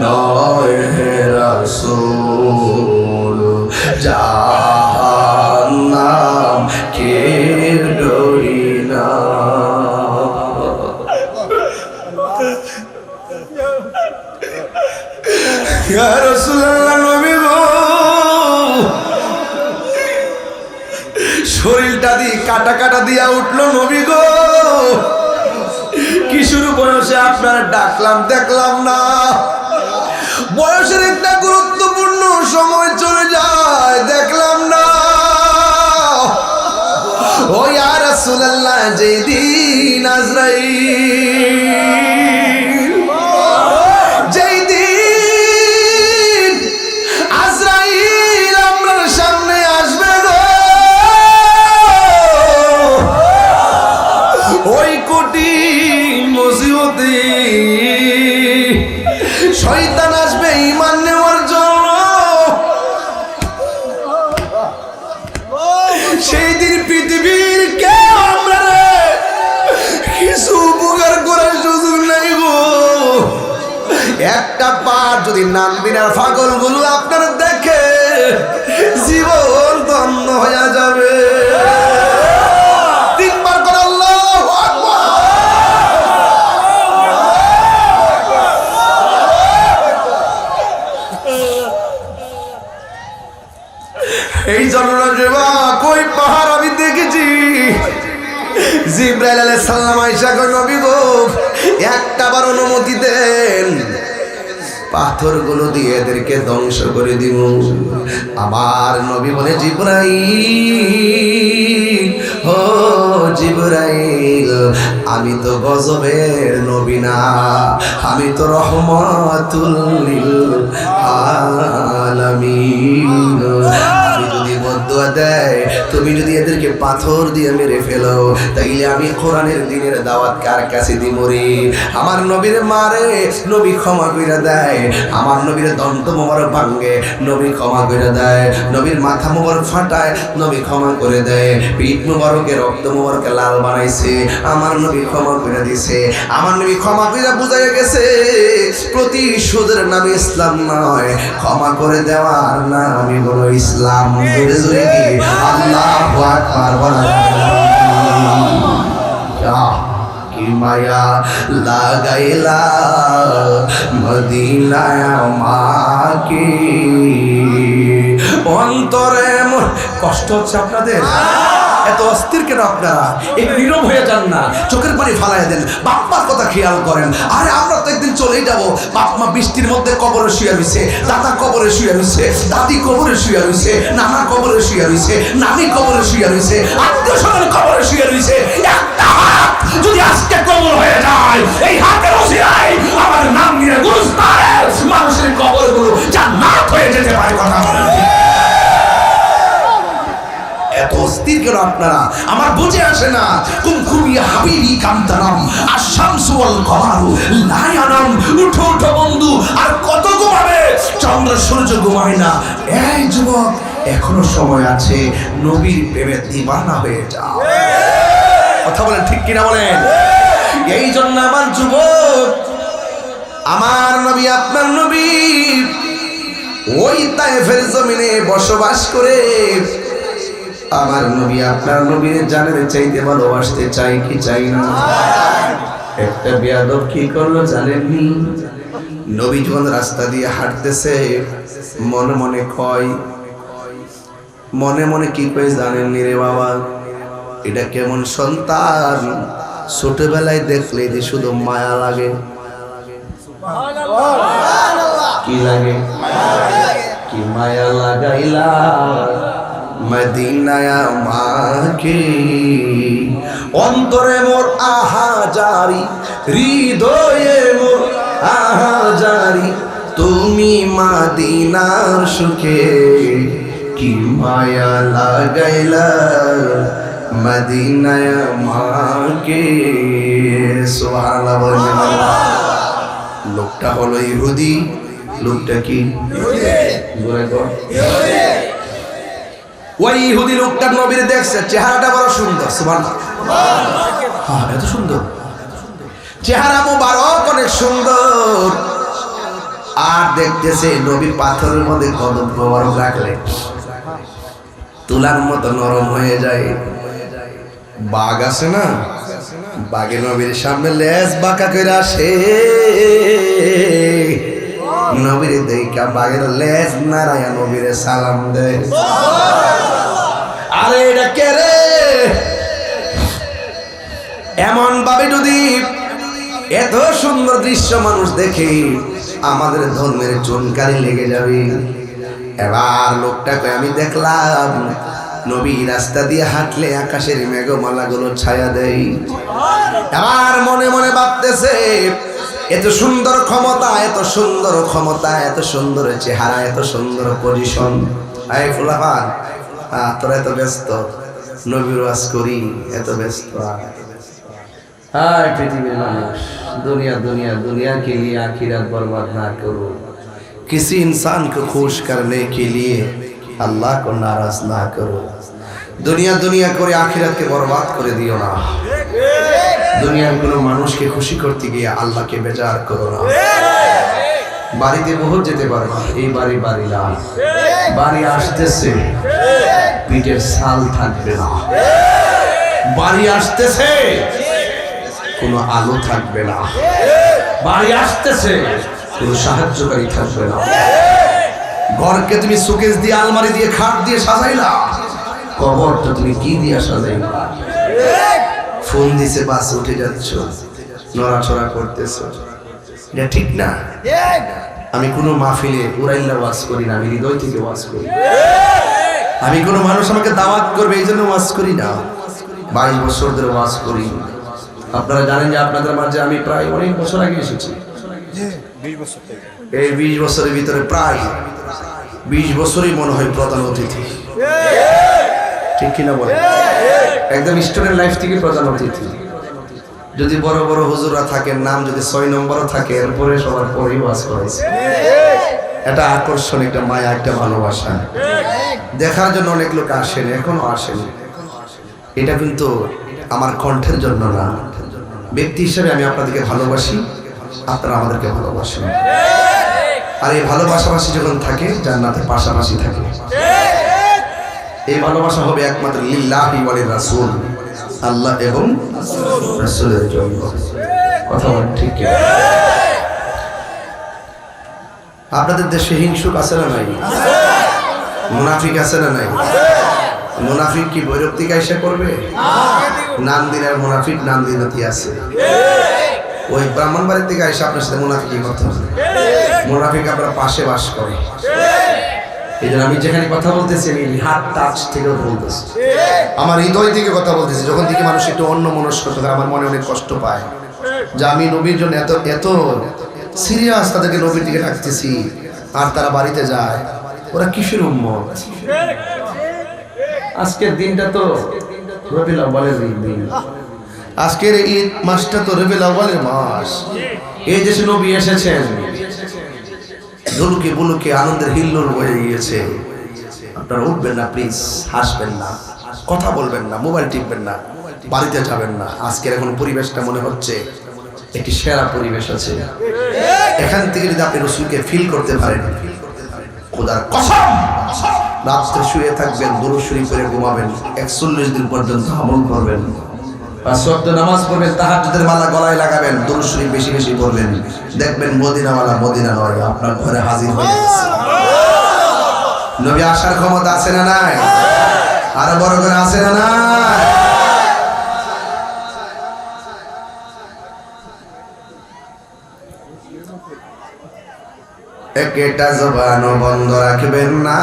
নয় হে রাসূল জাহান্নাম কে ডরি না। ইয়া রাসূলুল্লাহ নবী গো, শরীরটা দিয়ে কাটা কাটা দিয়া উঠলো নবী গো। কিশোর বয়সে আপনার ডাকলাম দেখলাম না, বয়সের একটা গুরুত্বপূর্ণ সময় চলে যায় দেখলাম না। ও ইয়া রাসূলুল্লাহ, যেদিন আজরাইল, যেদিন আজরাইল আপনার সামনে আসবে গো, ওই কঠিন মুসিবতে শয়তান আসবে ঈমান নেওয়ার জন্য। সেই দিন পৃথিবীর কেউ আমরা কিছু উপকার করার সুযোগ নাই গো। একটা পার যদি নামবিনার পাগলগুলো আপনার দেখে জীবন ধন্য হয়ে যাবে। তিনবার করে আল্লাহু আকবার। এই জন্য কই পাহাড় আমি দেখেছি, জিবরাইল আলাইহিস সালাম আয়েশা কই নবী গো একটাবার অনুমতি দেন, পাথরগুলো দিয়ে এদেরকে ধ্বংস করে দিব। আমার নবী বলে জিবরাইল, ও জিবরাইল, আমি তো গজবের নবী না, আমি তো রহমাতুল লিল আলামিন। আমি যদি বদদুয়া দেয়, তুমি যদি এদেরকে পাথর দিয়ে মেরে ফেলো, তাইলে আমি কোরআনের দ্বীনের দাওয়াত কার কাছে দিব রে? আমার নবীর মারে নবী ক্ষমা কইরা দেয়, আমার নবীর দন্ত মোবারক ভাঙে নবী ক্ষমা করে দেয়, নবীর মাথা মোবারক ফাটায় নবী ক্ষমা করে দেয়, পিঠ মোবারকে রক্ত মোবারকে লাল বানাইছে আমার নবী ক্ষমা করে দিছে। আমার নবী ক্ষমা করে বুঝাইয়া গেছে প্রতিশোধের নামে ইসলাম নয়, ক্ষমা করে দেওয়ার নামই হলো ইসলাম। আল্লাহু আকবার বলা কি মায়া লাগাইলা মদিনায় আমাকে। অন্তরে কষ্ট হচ্ছে আপনাদের? এত অস্থির কেন আপনারা? একটু নীরব হয়ে যান না, চোখের পানি ফালাই দেন, বাপ্পার কথা খেয়াল করেন। আরে আমরা তো একদিন চলেই যাবো। বাপমা বৃষ্টির মধ্যে কবরে শুয়ে রয়েছে, দাদা কবরে শুয়ে রয়েছে, দাদি কবরে শুয়ে রয়েছে, নানা কবরে শুয়ে রয়েছে, নানি কবরে শুয়ে রয়েছে, আত্মীয় স্বজন কবরে শুয়ে রয়েছে। একটা হাত যদি আজকে কবর হয়ে যায়, এই হাতের ওসিলায় আমার নাম নিয়ে গুরুস্থানের মানুষের কবরগুলো জান্নাত হয়ে যেতে পারে। কথা বলেন, এত অস্থির কেন আপনারা? আমার বুঝে আসে না। কুমকুমিয়া হাবিবি কান্তানাম আশামসু ওয়াল কমারু লা ইয়ানাম। উঠো উঠো বন্ধু, আর কত ঘুমাবে? চন্দ্র সূর্য ঘুমায় না। এই যুবক, এখনো সময় আছে, নবীর প্রেমে দিওয়ানা হয়ে যাও। কথা বলেন ঠিক কিনা বলেন? এই জন্য আমার যুবক, আমার নবী আপনার নবী ওই তায়েফের জমিনে বসবাস করে আমার নবী আপনার নবীর জানের চাইতে ভালোবাসতে চাই কি চাই না? একটা বেয়াদব কি করলো জানেননি? নবী যখন রাস্তা দিয়ে হাঁটতেছে মনে মনে কয়, মনে মনে কি কয় জানেননি রে বাবা? এটা কেমন সন্তান, ছোটবেলায় দেখলে যে শুধু মায়া লাগে। কি লাগে? কি মায়া লাগাইলা মদিনায় আমাকে। অন্তরে মোর আহাজারি, হৃদয়ে মোর আহাজারি, তুমি মদিনার সুখে কি মায়া লাগাইলা মদিনায় আমাকে। সুবহানাল্লাহ বলেন। লোকটা হলো ইহুদি। লোকটা কি? ওই ইহুদি লোকটা নবীর দেখছে, চেহারাটা বড় সুন্দর। সুবহানাল্লাহ, হ্যাঁ এত সুন্দর চেহারা, মুবারক অনেক সুন্দর। আর দেখতেছে নবীর পাথরের মধ্যে কদম মোবারক রাখলে তুলার মতো নরম হয়ে যায়। বাঘ আছে না, বাঘে নবীর সামনে লেজ বাঁকা করে আসে, নবীর দেখা বাঘের লেজ নারায়া নবীর সালাম দেয়। আরে এটা কে রে? এমন ভাবে যদি এত সুন্দর দৃশ্য মানুষ দেখে আমাদের ধর্মের চুনকারি লেগে যাবে। এবার লোকটাকে আমি দেখলাম নবী রাস্তা দিয়ে হাঁটলে আকাশের মেঘমালাগুলো ছায়া দেয়। এবার মনে মনে ভাবতেছে এত সুন্দর ক্ষমতা, এত সুন্দর ক্ষমতা, এত সুন্দর চেহারা, এত সুন্দর পজিশন। আয় ফুলাফান, তোরা এত ব্যস্ত, নবীর ওয়াজ করি এত ব্যস্ত। हाय पृथ्वी मानुष दुनिया दुनिया दुनिया के लिए आखिरत बर्बाद ना करो। किसी इंसान को खुश करने के लिए अल्लाह को नाराज ना करो। दुनिया दुनिया করে আখিরাতকে বরবাদ করে দিও না। দুনিয়ার কোনো মানুষকে খুশি করতে গিয়ে আল্লাহকে বেজার করো না। বাড়িতে বহুত যেতে পারবা, এই বাড়ি বাড়ি না, বাড়ি আসতেছে পিঠের ছাল থাকবে না, বাড়ি আসতেছে কোনো আলো থাকবে না, বাড়ি আসতেছে কোনো সাহায্যকারী থাকবে না। ঘরকে তুমি সুকেস দিয়ে আলমারি দিয়ে খাট দিয়ে সাজাইলা, কবরটা তুমি কি দিয়ে সাজাইলা? ফোন দিছে বাস উঠে যাচ্ছ, নড়াচড়া করতেছো, এটা ঠিক না। আমি কোনো মাহফিলে উড়াইল্লা ওয়াজ করি না, আমি হৃদয় থেকে ওয়াজ করি। আমি কোনো মানুষ আমাকে দাওয়াত করবে এই জন্য ওয়াজ করি না। 22 বছর ধরে ওয়াজ করি। আপনারা জানেন যে আপনাদের মাঝে আমি প্রায় অনেক বছর আগে এসেছি। এই 20 বছরের ভিতরে প্রায় 20 বছরই মনে হয় প্রধান অতিথি, ঠিক কিনা বলে? একদম স্টুডেন্ট লাইফ থেকে প্রধান অতিথি। যদি বড় বড় হুজুররা থাকেন, নাম যদি 6 নম্বরও থাকে, এরপরে সবার পরেই ওয়াজ করেছে। এটা আকর্ষণ, একটা মায়া, একটা ভালোবাসা। দেখার জন্য অনেক লোক আসেন, এখনো আসেন। এটা কিন্তু আমার কণ্ঠের জন্য না, ব্যক্তি হিসেবে আমি আপনাদেরকে ভালোবাসি, আপনারা আমাদেরকে ভালোবাসেন। আর এই ভালোবাসাবাসী যখন থাকে জান্নাতের পাশাপাশি থাকে। এই ভালোবাসা হবে একমাত্র লিল্লাহি ওয়া লিরাসূল, আল্লাহ এবং রাসূলের জন্য। কথা বলেন ঠিক কি? আপনাদের দেশে হিংসুক আছে না নাই? মুনাফিক আছে না নাই? মুনাফিক কি বৈরক্তি কায়সা করবে? নান্দিনার মুনাফিক নান্দিনাতি আছে। ওই ব্রাহ্মণবাড়ির থেকে এসে আপনার সাথে মুনাফিকি কথা হবে। মুনাফিক আপনার পাশে বাস করে। এই জন্য আমি যেখানে কথা বলতেছি আমি হাত টাচ থেকেও বলতেছি, আমার হৃদয় থেকে কথা বলতেছি। যখন থেকে মানুষ একটু অন্য মনস্ক থাকে, আমার মনে অনেক কষ্ট পায় যে আমি নবীর জন্য এত এত সিরিয়াস তাদেরকে নবীর দিকে রাখতেছি, আর তারা বাড়িতে যায়। ওরা কিসের উম্মত? আজকের দিনটা তো রবিউল আউয়ালের দিন, আজকের ঈদ মাসটা তো রবিউল আউয়ালের মাস। এই দেশে নবী এসেছেন, ধুলুকে বুলুকে আনন্দের হিল্লোল হয়ে গিয়েছে। আপনারা উঠবেন না প্লিজ, হাসবেন না, কথা বলবেন না, মোবাইল টিপবেন না, বাড়িতে যাবেন না। আজকের এখন পরিবেশটা মনে হচ্ছে একটি সেরা পরিবেশ আছে। এখান থেকে যদি আপনি রাসূলকে ফিল করতে পারেন, খোদার কসম রাত্রে শুয়ে থাকবেন, দুরূদ শরীফ পড়ে ঘুমাবেন, 41 দিন পর্যন্ত আমল করবেন, 5 ওয়াক্ত নামাজ পড়বেন, তাহাজ্জুদের মালা গলায় লাগাবেন, দুরূদ শরীফ বেশি বেশি পড়বেন, দেখবেন মদিনাওয়ালা মদিনা নয়, আপনার ঘরে হাজির হয়ে গেছে। নবী আসার ক্ষমতা আছে না নাই? আরো বড় করে আছে না নাই? একটা জবানও বন্ধ রাখবেন না,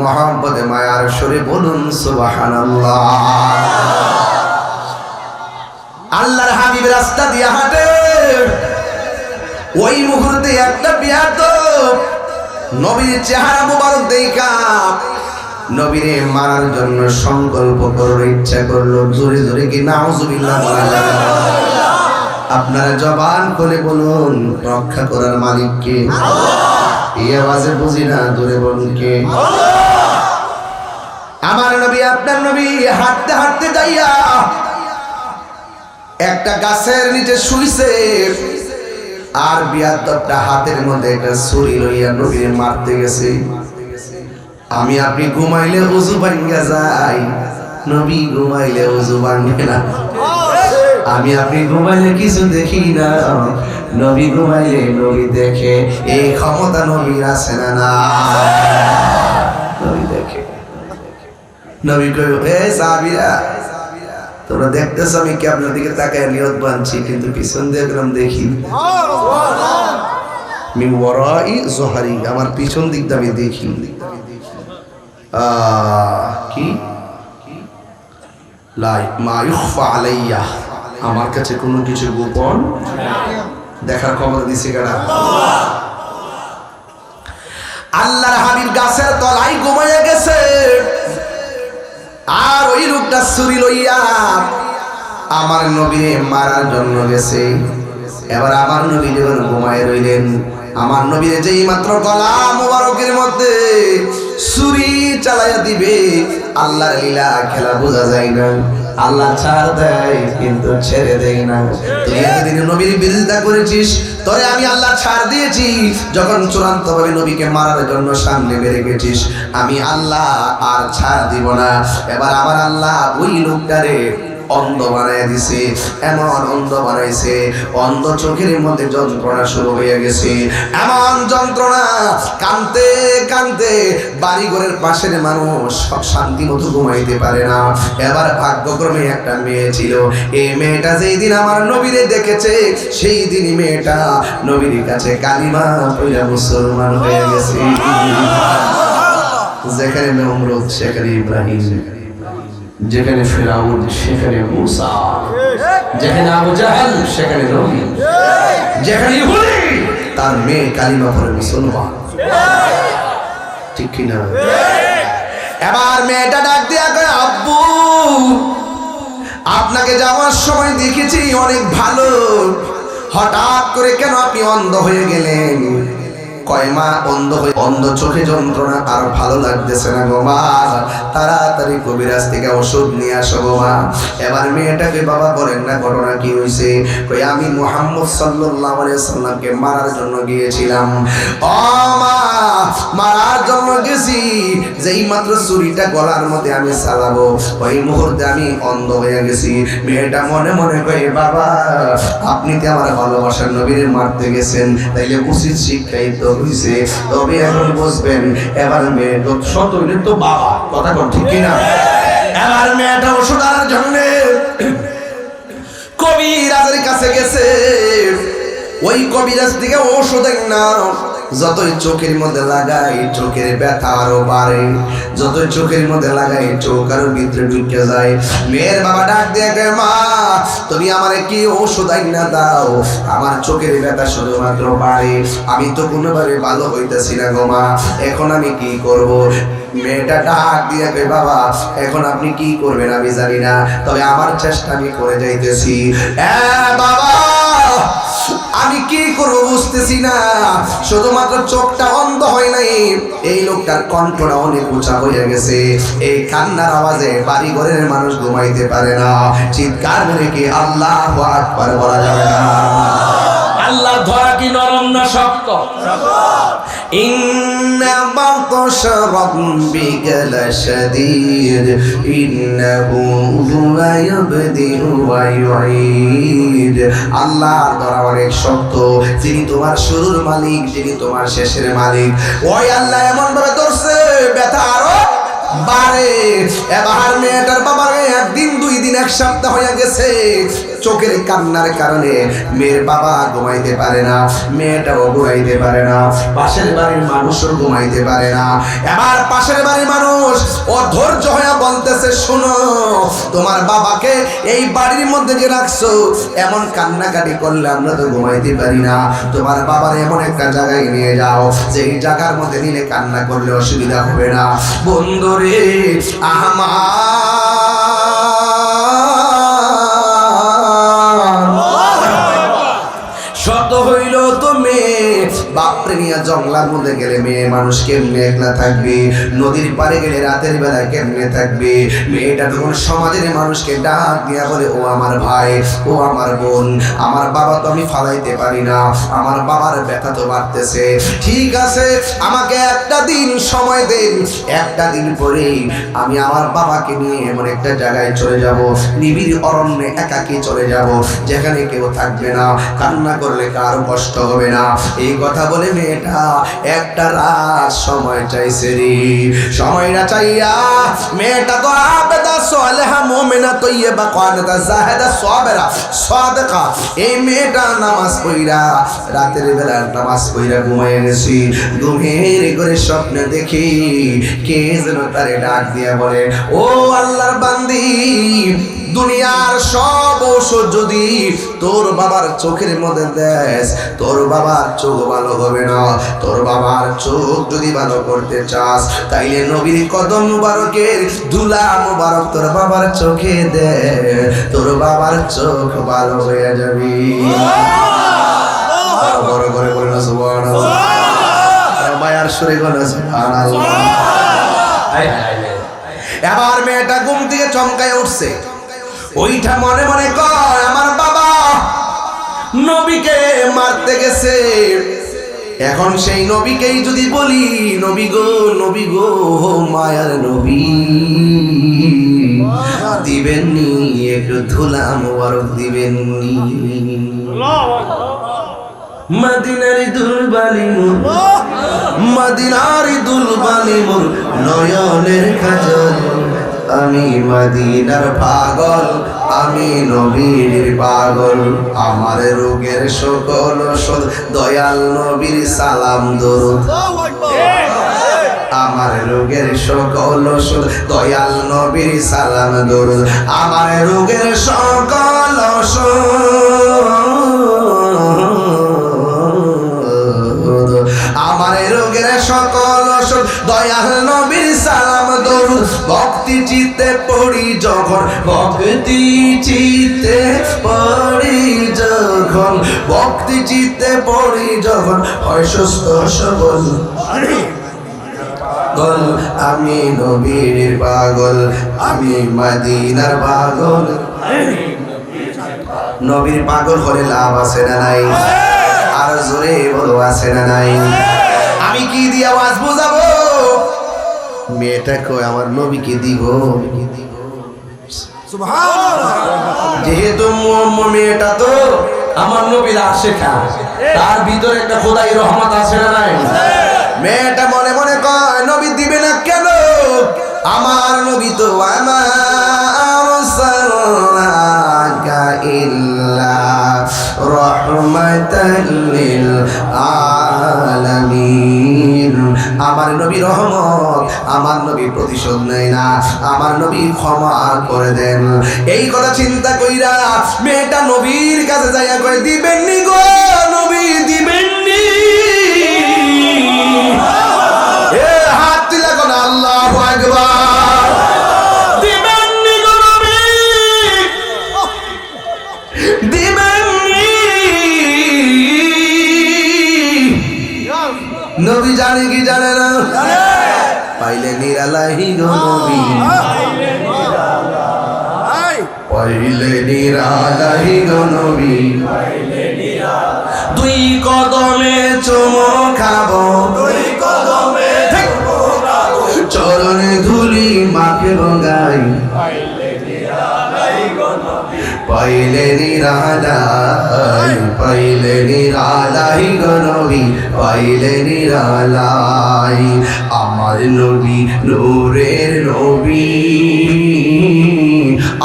মহব্বতে মায়ার সুরে বলুন সুবহানাল্লাহ। আল্লাহর হাবিব রাস্তা দিয়ে হাঁটে, ওই মুহূর্তে একটা বিয়াদব নবীর চেহারা মুবারক দেখা নবীরে মারার জন্য সংকল্প করার ইচ্ছা করলো। জোরে জোরে কি নাউজুবিল্লাহ বলা যাবে? আপনারা জবান খুলে বলুন, রক্ষা করার মালিক কে? এই আওয়াজে বুঝি না, জোরে বলুন কে? আমার নবী, আপনার নবী হাঁটতে হাঁটতে যাইয়া একটা গাছের নিচে শুইছে। আর বিয়াদবটা হাতের মধ্যে একটা ছুরি লইয়া নবীরে মারতে গেছে। আমি আপনি ঘুমাইলে উযু ভাঙ্গা যায়, নবী ঘুমাইলে উযু ভাঙ্গে না। আমি আপনি ঘুমাইলে কিছু দেখি না, নবী ঘুমাইলে নবী দেখে। এই ক্ষমতা নবীর আছে না? না, নবী দেখে। নবী কই, এ সাহাবীরা তোমরা দেখতেছ আমি কি আপনার দিকে তাকায় নিয়ত বানছি, কিন্তু পিছন দিয়ে গেলাম দেখি। মিন ওয়ারাই যহরি, আমার পিছন দিকটা আমি দেখি। কি লা মা ইখফা আলাইয়া, আমার কাছে কোনো কিছু গোপন দেখার ক্ষমতা দিছে কারা? আল্লাহর হাবিব গাছের তলায় ঘুমাইয়া গেছে, আর ওই লোকটা ছুরি লইয়া আমার নবীরে মারার জন্য গেছে। এবার আমার নবী যখন ঘুমায় রইলেন, আমার নবীরে যেই মাত্র গলা মোবারকের মধ্যে ছুরি চালাইয়া দিবে, আল্লাহর লীলা খেলা বোঝা যায় না। আল্লাহ ছাড় দেয় কিন্তু ছেড়ে দেয় না। তুই এতদিন নবীর বিরোধিতা করেছিস, তোরে আমি আল্লাহ ছাড় দিয়েছি। যখন চূড়ান্ত ভাবে নবীকে মারার জন্য সামনে বেড়ে গেছিস, আমি আল্লাহ আর ছাড় দিব না। এবার আমার আল্লাহ ওই লোকটারে অন্ধ বানায় দিছে, এমন অন্ধ বানাইছে, অন্ধ চোখের মধ্যে যন্ত্রণা শুরু হয়ে গেছে। এমন যন্ত্রণা, কানতে কানতে বাড়িঘরের পাশের মানুষ শান্তি মতো ঘুমাইতে পারে না। এবার ভাগ্যক্রমে একটা মেয়ে ছিল, এই মেয়েটা যেই দিন আমার নবীরে দেখেছে, সেই দিনই মেয়েটা নবীর কাছে কালিমা পড়ে মুসলমান হয়ে গেছে। যেখানে নমরুদ সেখানে ইব্রাহিম, যেখানে ফিরাউন সেখানে মূসা, যেখানে আবু জাহেল সেখানে নবী, যেখানে ইহুদি তার মেয়ে কালিমা পড়ে মুসলমান। ঠিক কি না? এবার মেয়েটা ডাক দিয়া কয়, আব্বু আপনাকে যাওয়ার সময় দেখেছি অনেক ভালো, হঠাৎ করে কেন আপনি অন্ধ হয়ে গেলেন? কয় মা, অন্ধ চোখে যন্ত্রণা আর ভালো লাগতেছে না গো মা, তাড়াতাড়ি কবিরাজ থেকে ওষুধ নিয়ে আসো গো মা। এবার মেয়েটাকে, বাবা বলেন না ঘটনা কি হয়েছে? কই আমি মুহাম্মদ সাল্লাল্লাহু আলাইহি ওয়াসাল্লামকে মারার জন্য গিয়েছিলাম। ও মা, মারার জন্য গেছি, যেই মাত্র ছুরিটা গলার মধ্যে আমি চালাবো, ওই মুহূর্তে আমি অন্ধ হয়ে গেছি। মেয়েটা মনে মনে কয়, বাবা আপনি তো আমার ভালোবাসার নবীরে মারতে গেছেন, তাইলে উচিত শিক্ষাই তো হইছে, তবে এখন বুঝবেন। এবার মেয়ে তো সত হইলে তো বাবা, কথা কোন ঠিক কিনা? এবার মেয়েটা ওষুধ আনার জন্য কবিরাজের কাছে গেছে। ওই কবিরাজ থেকে ওষুধ না, যতই চোখের মধ্যে লাগাই চোখের ব্যথা আরো বাড়ে, যতই চোখের মধ্যে লাগাই চোখ আরো ভিতরে ঢুকে যায়। মেয়ের বাবা ডাক দিয়ে কয়, মা তুমি আমারে কি ওষুধ আইনা দাও, আমার চোখের ব্যথা শুধুমাত্র বাড়ে, আমি তো কোনোভাবে ভালো হইতেছি না গো মা, এখন আমি কি করব? মেয়েটা ডাক দিয়ে কয়, বাবা এখন আপনি কি করবেন আমি জানি না, তবে আমার চেষ্টা আমি করে যাইতেছি। বাবা আমি কি করব বুঝতেছি না, শুধুমাত্র চোখটা অন্ধ হয় নাই, এই লোকটার কণ্ঠটা অনেক উঁচা হয়ে গেছে। এই কান্নার আওয়াজে বাড়ি ঘরের মানুষ ঘুমাইতে পারে না। চিৎকার মেরে কি আল্লাহু আকবার বলা যাবে না? আল্লাহ ধরা কি নরম না শক্ত? ইন্না বাতশা রাব্বিকা লাশাদীদ ইন্নাহু হুয়া ইয়াবদিউ ওয়া ইউঈদ। আল্লাহর ধরা অনেক শক্ত, যিনি তোমার শুরুর মালিক, যিনি তোমার শেষের মালিক, ওই আল্লাহ এমন ভাবে ধরছে ব্যথা আরো বাড়ে। এবার মেয়েটার বাবার একদিন, 2 দিন, 1 সপ্তাহ হয়ে গেছে। চোখের কান্নার কারণে মেয়ের বাবা ঘুমাইতে পারে না, মেয়েটাও ঘুমাইতে পারে না, পাশের বাড়ির মানুষও ঘুমাইতে পারে না। এবার পাশের বাড়ির মানুষ অধৈর্য হয়ে বলতেছে, শোনো তোমার বাবাকে এই বাড়ির মধ্যে যে রাখছো, এমন কান্নাকাটি করলে আমরা তো ঘুমাইতে পারি না, তোমার বাবার এমন একটা জায়গায় নিয়ে যাও, যেই জায়গার মধ্যে নিলে কান্না করলে অসুবিধা হবে না। বন্ধুরে শত হইল তো মেয়ে, বাপরে নিয়ে জঙ্গলার মধ্যে গেলে মেয়ে মানুষ কেমনে একলা থাকবে, নদীর পাড়ে গেলে রাতের বেলা কেমনে থাকবে। মেয়েটা তখন সমাজের মানুষকে ডাক দিয়া বলে, ও আমার ভাই, ও আমার বোন, আমার বাবা তো আমি ফালাইতে পারি না, আমার বাবার ব্যথা তো বাড়তেছে, ঠিক আছে আমাকে একটা দিন সময় দেন, একটা দিন পরেই আমি আমার বাবাকে নিয়ে এমন একটা জায়গায় চলে যাব, নিবিড় অরণ্যে একাকী চলে যাব, যেখানে কেউ থাকবে না, কান্না করলে কারো কষ্ট হবে না। এই কথা বলে মেয়েটা একটা রাত সময় চাইছে রে। সময়টা চাইয়া মেয়েটা তো আবেদা সালেহা মুমিনা তাইয়্যিবা কানিতা জাহিদা সাবিরা সাদিকা, এই মেয়েটা নামাজ পড়া রাতের বেলা নামাজ পড়া ঘুমিয়ে গেছে। ঘুমের ঘরে স্বপ্নে দেখি কে যেন তারে ডাক দিয়া বলে, ও আল্লাহর বান্দি, দুনিয়ার সব ঔষধ যদি তোর বাবার চোখের মধ্যে দেস, তোর বাবার চোখ ভালো হবে না। তোর বাবার চোখ যদি ভালো করতে চাস, তাইলে নবীর কদম মুবারকের ধুলা মুবারক তোর বাবার চোখে দে, তোর বাবার চোখ ভালো হয়ে যাবে। বড় করে বলেন সুবহানাল্লাহ, মায়ার সুরে বলেন সুবহানাল্লাহ। এবার মেয়েটা ঘুম থেকে চমকায় উঠছে, ওইটা মনে মনে কয় আমার বাবা নবীকে মারতে গেছে, এখন সেই নবীকেই যদি বলি, নবী গো, নবী গো, মায়ার নবী, দিবেননি একটু ধুলা মুবারক দিবেননি। মদিনারি দুলবালি মোর, মদিনারি দুলবালি মোর নয়নের কাজল, আমি মদিনার পাগল, আমি নবীর পাগল, আমার রোগের সকল ওষুধ দয়াল নবীর সালাম দরুদ, আমার রোগের সকল ওষুধ দয়াল নবীর সালাম দরুদ, আমার রোগের সকল ওষুধ, আমার রোগের সকল ওষুধ দয়াল নবীর সালাম দরুদ। ভক্তি চিত্তে পড়ি যখন, ভক্তি চিত্তে পড়ি যখন, ভক্তি চিত্তে পড়ি যখন, হয় সুস্থ সবল, আমি নবীর পাগল, আমি মদিনার পাগল। নবীর পাগল হলে লাভ আছে না নাই? আর জোরে বলো আছে না নাই? আমি কি দিয়ে আওয়াজ বুঝাবো? মেয়েটা কই আমার নবীকে দিব, যেহেতু মেয়েটা তো আমার নবীর আশিকা, তার ভিতরে একটা খোদাই রহমত আছে না নাই? মেয়েটা মনে মনে কয় নবী দিবে না কেন, আমার নবী তো আমার সাল্লাকা ইল্লা রাহমাতাল লিল আলামিন, আমার নবী রহমত, আমার নবী প্রতিশোধ নেয় না, আমার নবী ক্ষমা করে দেন। এই কথা চিন্তা কইরা মেয়েটা নবীর কাছে যাইয়া কয়, দিবেননি গো নবী, দিবেননি। হাত তুলা কোন আল্লাহু আকবার, দিবেননি গো নবী, দিবেননি। নবী জানে কি জানে না? পাইলে নিরালাহি গো নবী, পাইলে নিরালাহি গো নবী, দুই কদমে চুমো খাবো, দুই কদমে চরণে ধুলি মাকে গাই, পাইলে নিরালাই, পাইলে নিরালাই গো নবী, পাইলে নিরালাই। আমার নবী নূরের নবী,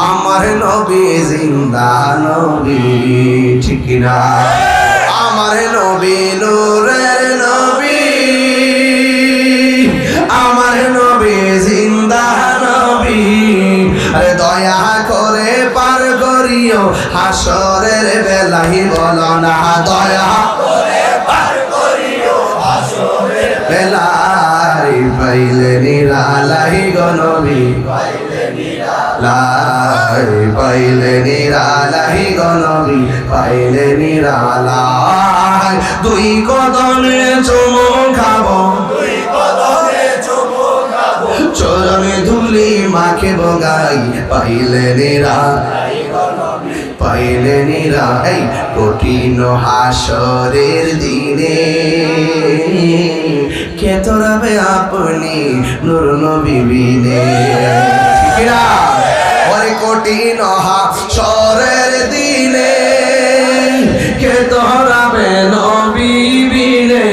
আমার নবী জিন্দা নবী, ঠিক না? আমার নবী নূরের নবী, আমার নবী জিন্দা নবী, আরে দয়া করে পার করিও হাসরের বেলাহি, বলো না দয়া করে পার করিও হাসরের বেলাই, পাইলে নিরালাই গো নবী, পাইলে নিরালাই, পাইলে নিরালাই গো নবী, পাইলে নিরালাই। দুই কদমে চুমু খাবো চরণে ধুলি মাকে বগাই পাইলে নিরা এই কঠিন হাসরের দিনে কে তোরাবে আপনি নূর নবী বিনে ঠিক না ওরে কঠিন হাসরের দিনে কে তোরাবে নবী বিনে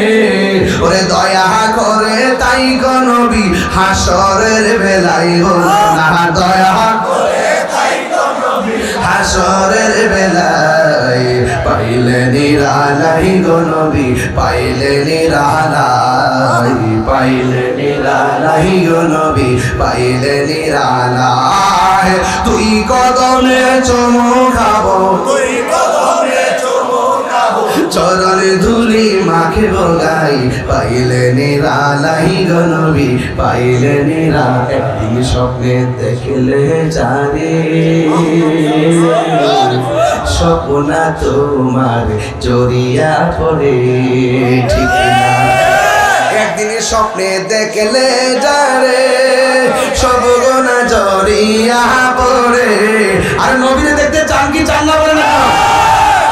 ওরে দয়া করে তাই গো নবী হাসরের বেলায় হলো না দয়া করে তাই গো নবী হাসরের বেলায় পাইলে নিরালাই গো নবী পাইলে নিরালাই গো নবী পাইলে নিরালাই তুই কদমে চুমু খাবো চরণে ধুলি মাকে বগাই পাইলে নিরালাই গো নবী পাইলে নিরা একদিন স্বপ্নে দেখলে জানে স্বপ্না তোমার জড়িয়া পড়ে ঠিক না একদিন স্বপ্নে দেখলে যারে সব গোনা জড়িয়া পড়ে আর নবীরে দেখতে চান কি চান না বলে না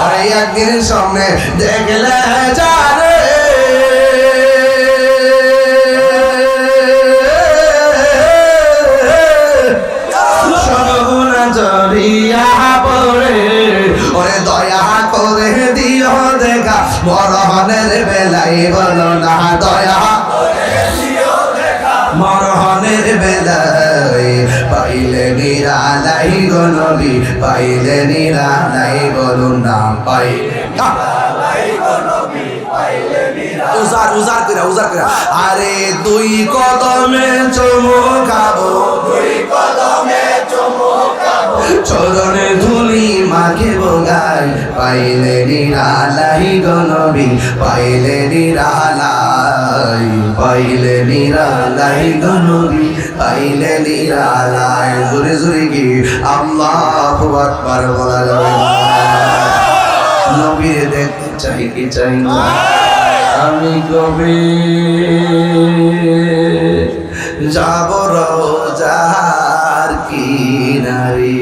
ওরে একদিন সামনে দেখলে যারে সবগুনা জড়িয়া পড়ে ওরে দয়া করে দিও দেখা মরহনের বেলায় বলো না দয়া মরহনের বেলায় পাইলে নিরালাই গো নবী পাইলে নিরালাই বলুন না পাইলে উজার করে আরে দুই কদমে চুমু খাবো চরণে ধুলি মাকে বগাই পাইলে নিরালাই গো নবী পাইলে নিরালাই গো নবী পাইলে নিরালাই জোরে জোরে কি আল্লাহু আকবার বলা যাবে নবীরে দেখতে চাই কি চাই না আমি কবে যাব রোজার কিনারে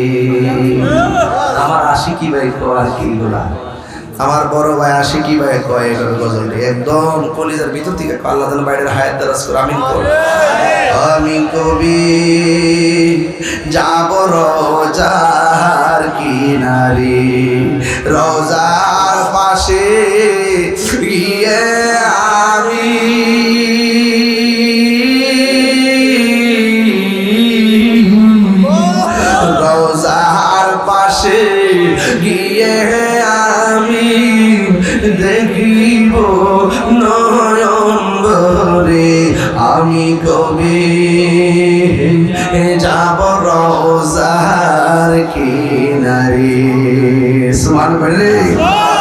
আমার আশিকি ভাই কয় কি গুলা আমার বড় ভাই আশিকি ভাই কয় গজলটি একদম কলিজার ভিতর থেকে আল্লাহ তাআলা বাইরের হায়াত দারাজ করে আমিন কর আমি কবি যাব রোজার কিনারে রোজার পাশে গিয়ে আমি রোজার পাশে গিয়ে আমি দেখিব নয়ন ভরে আমি কবি যাব রোজার কিনারে সুবহান আল্লাহ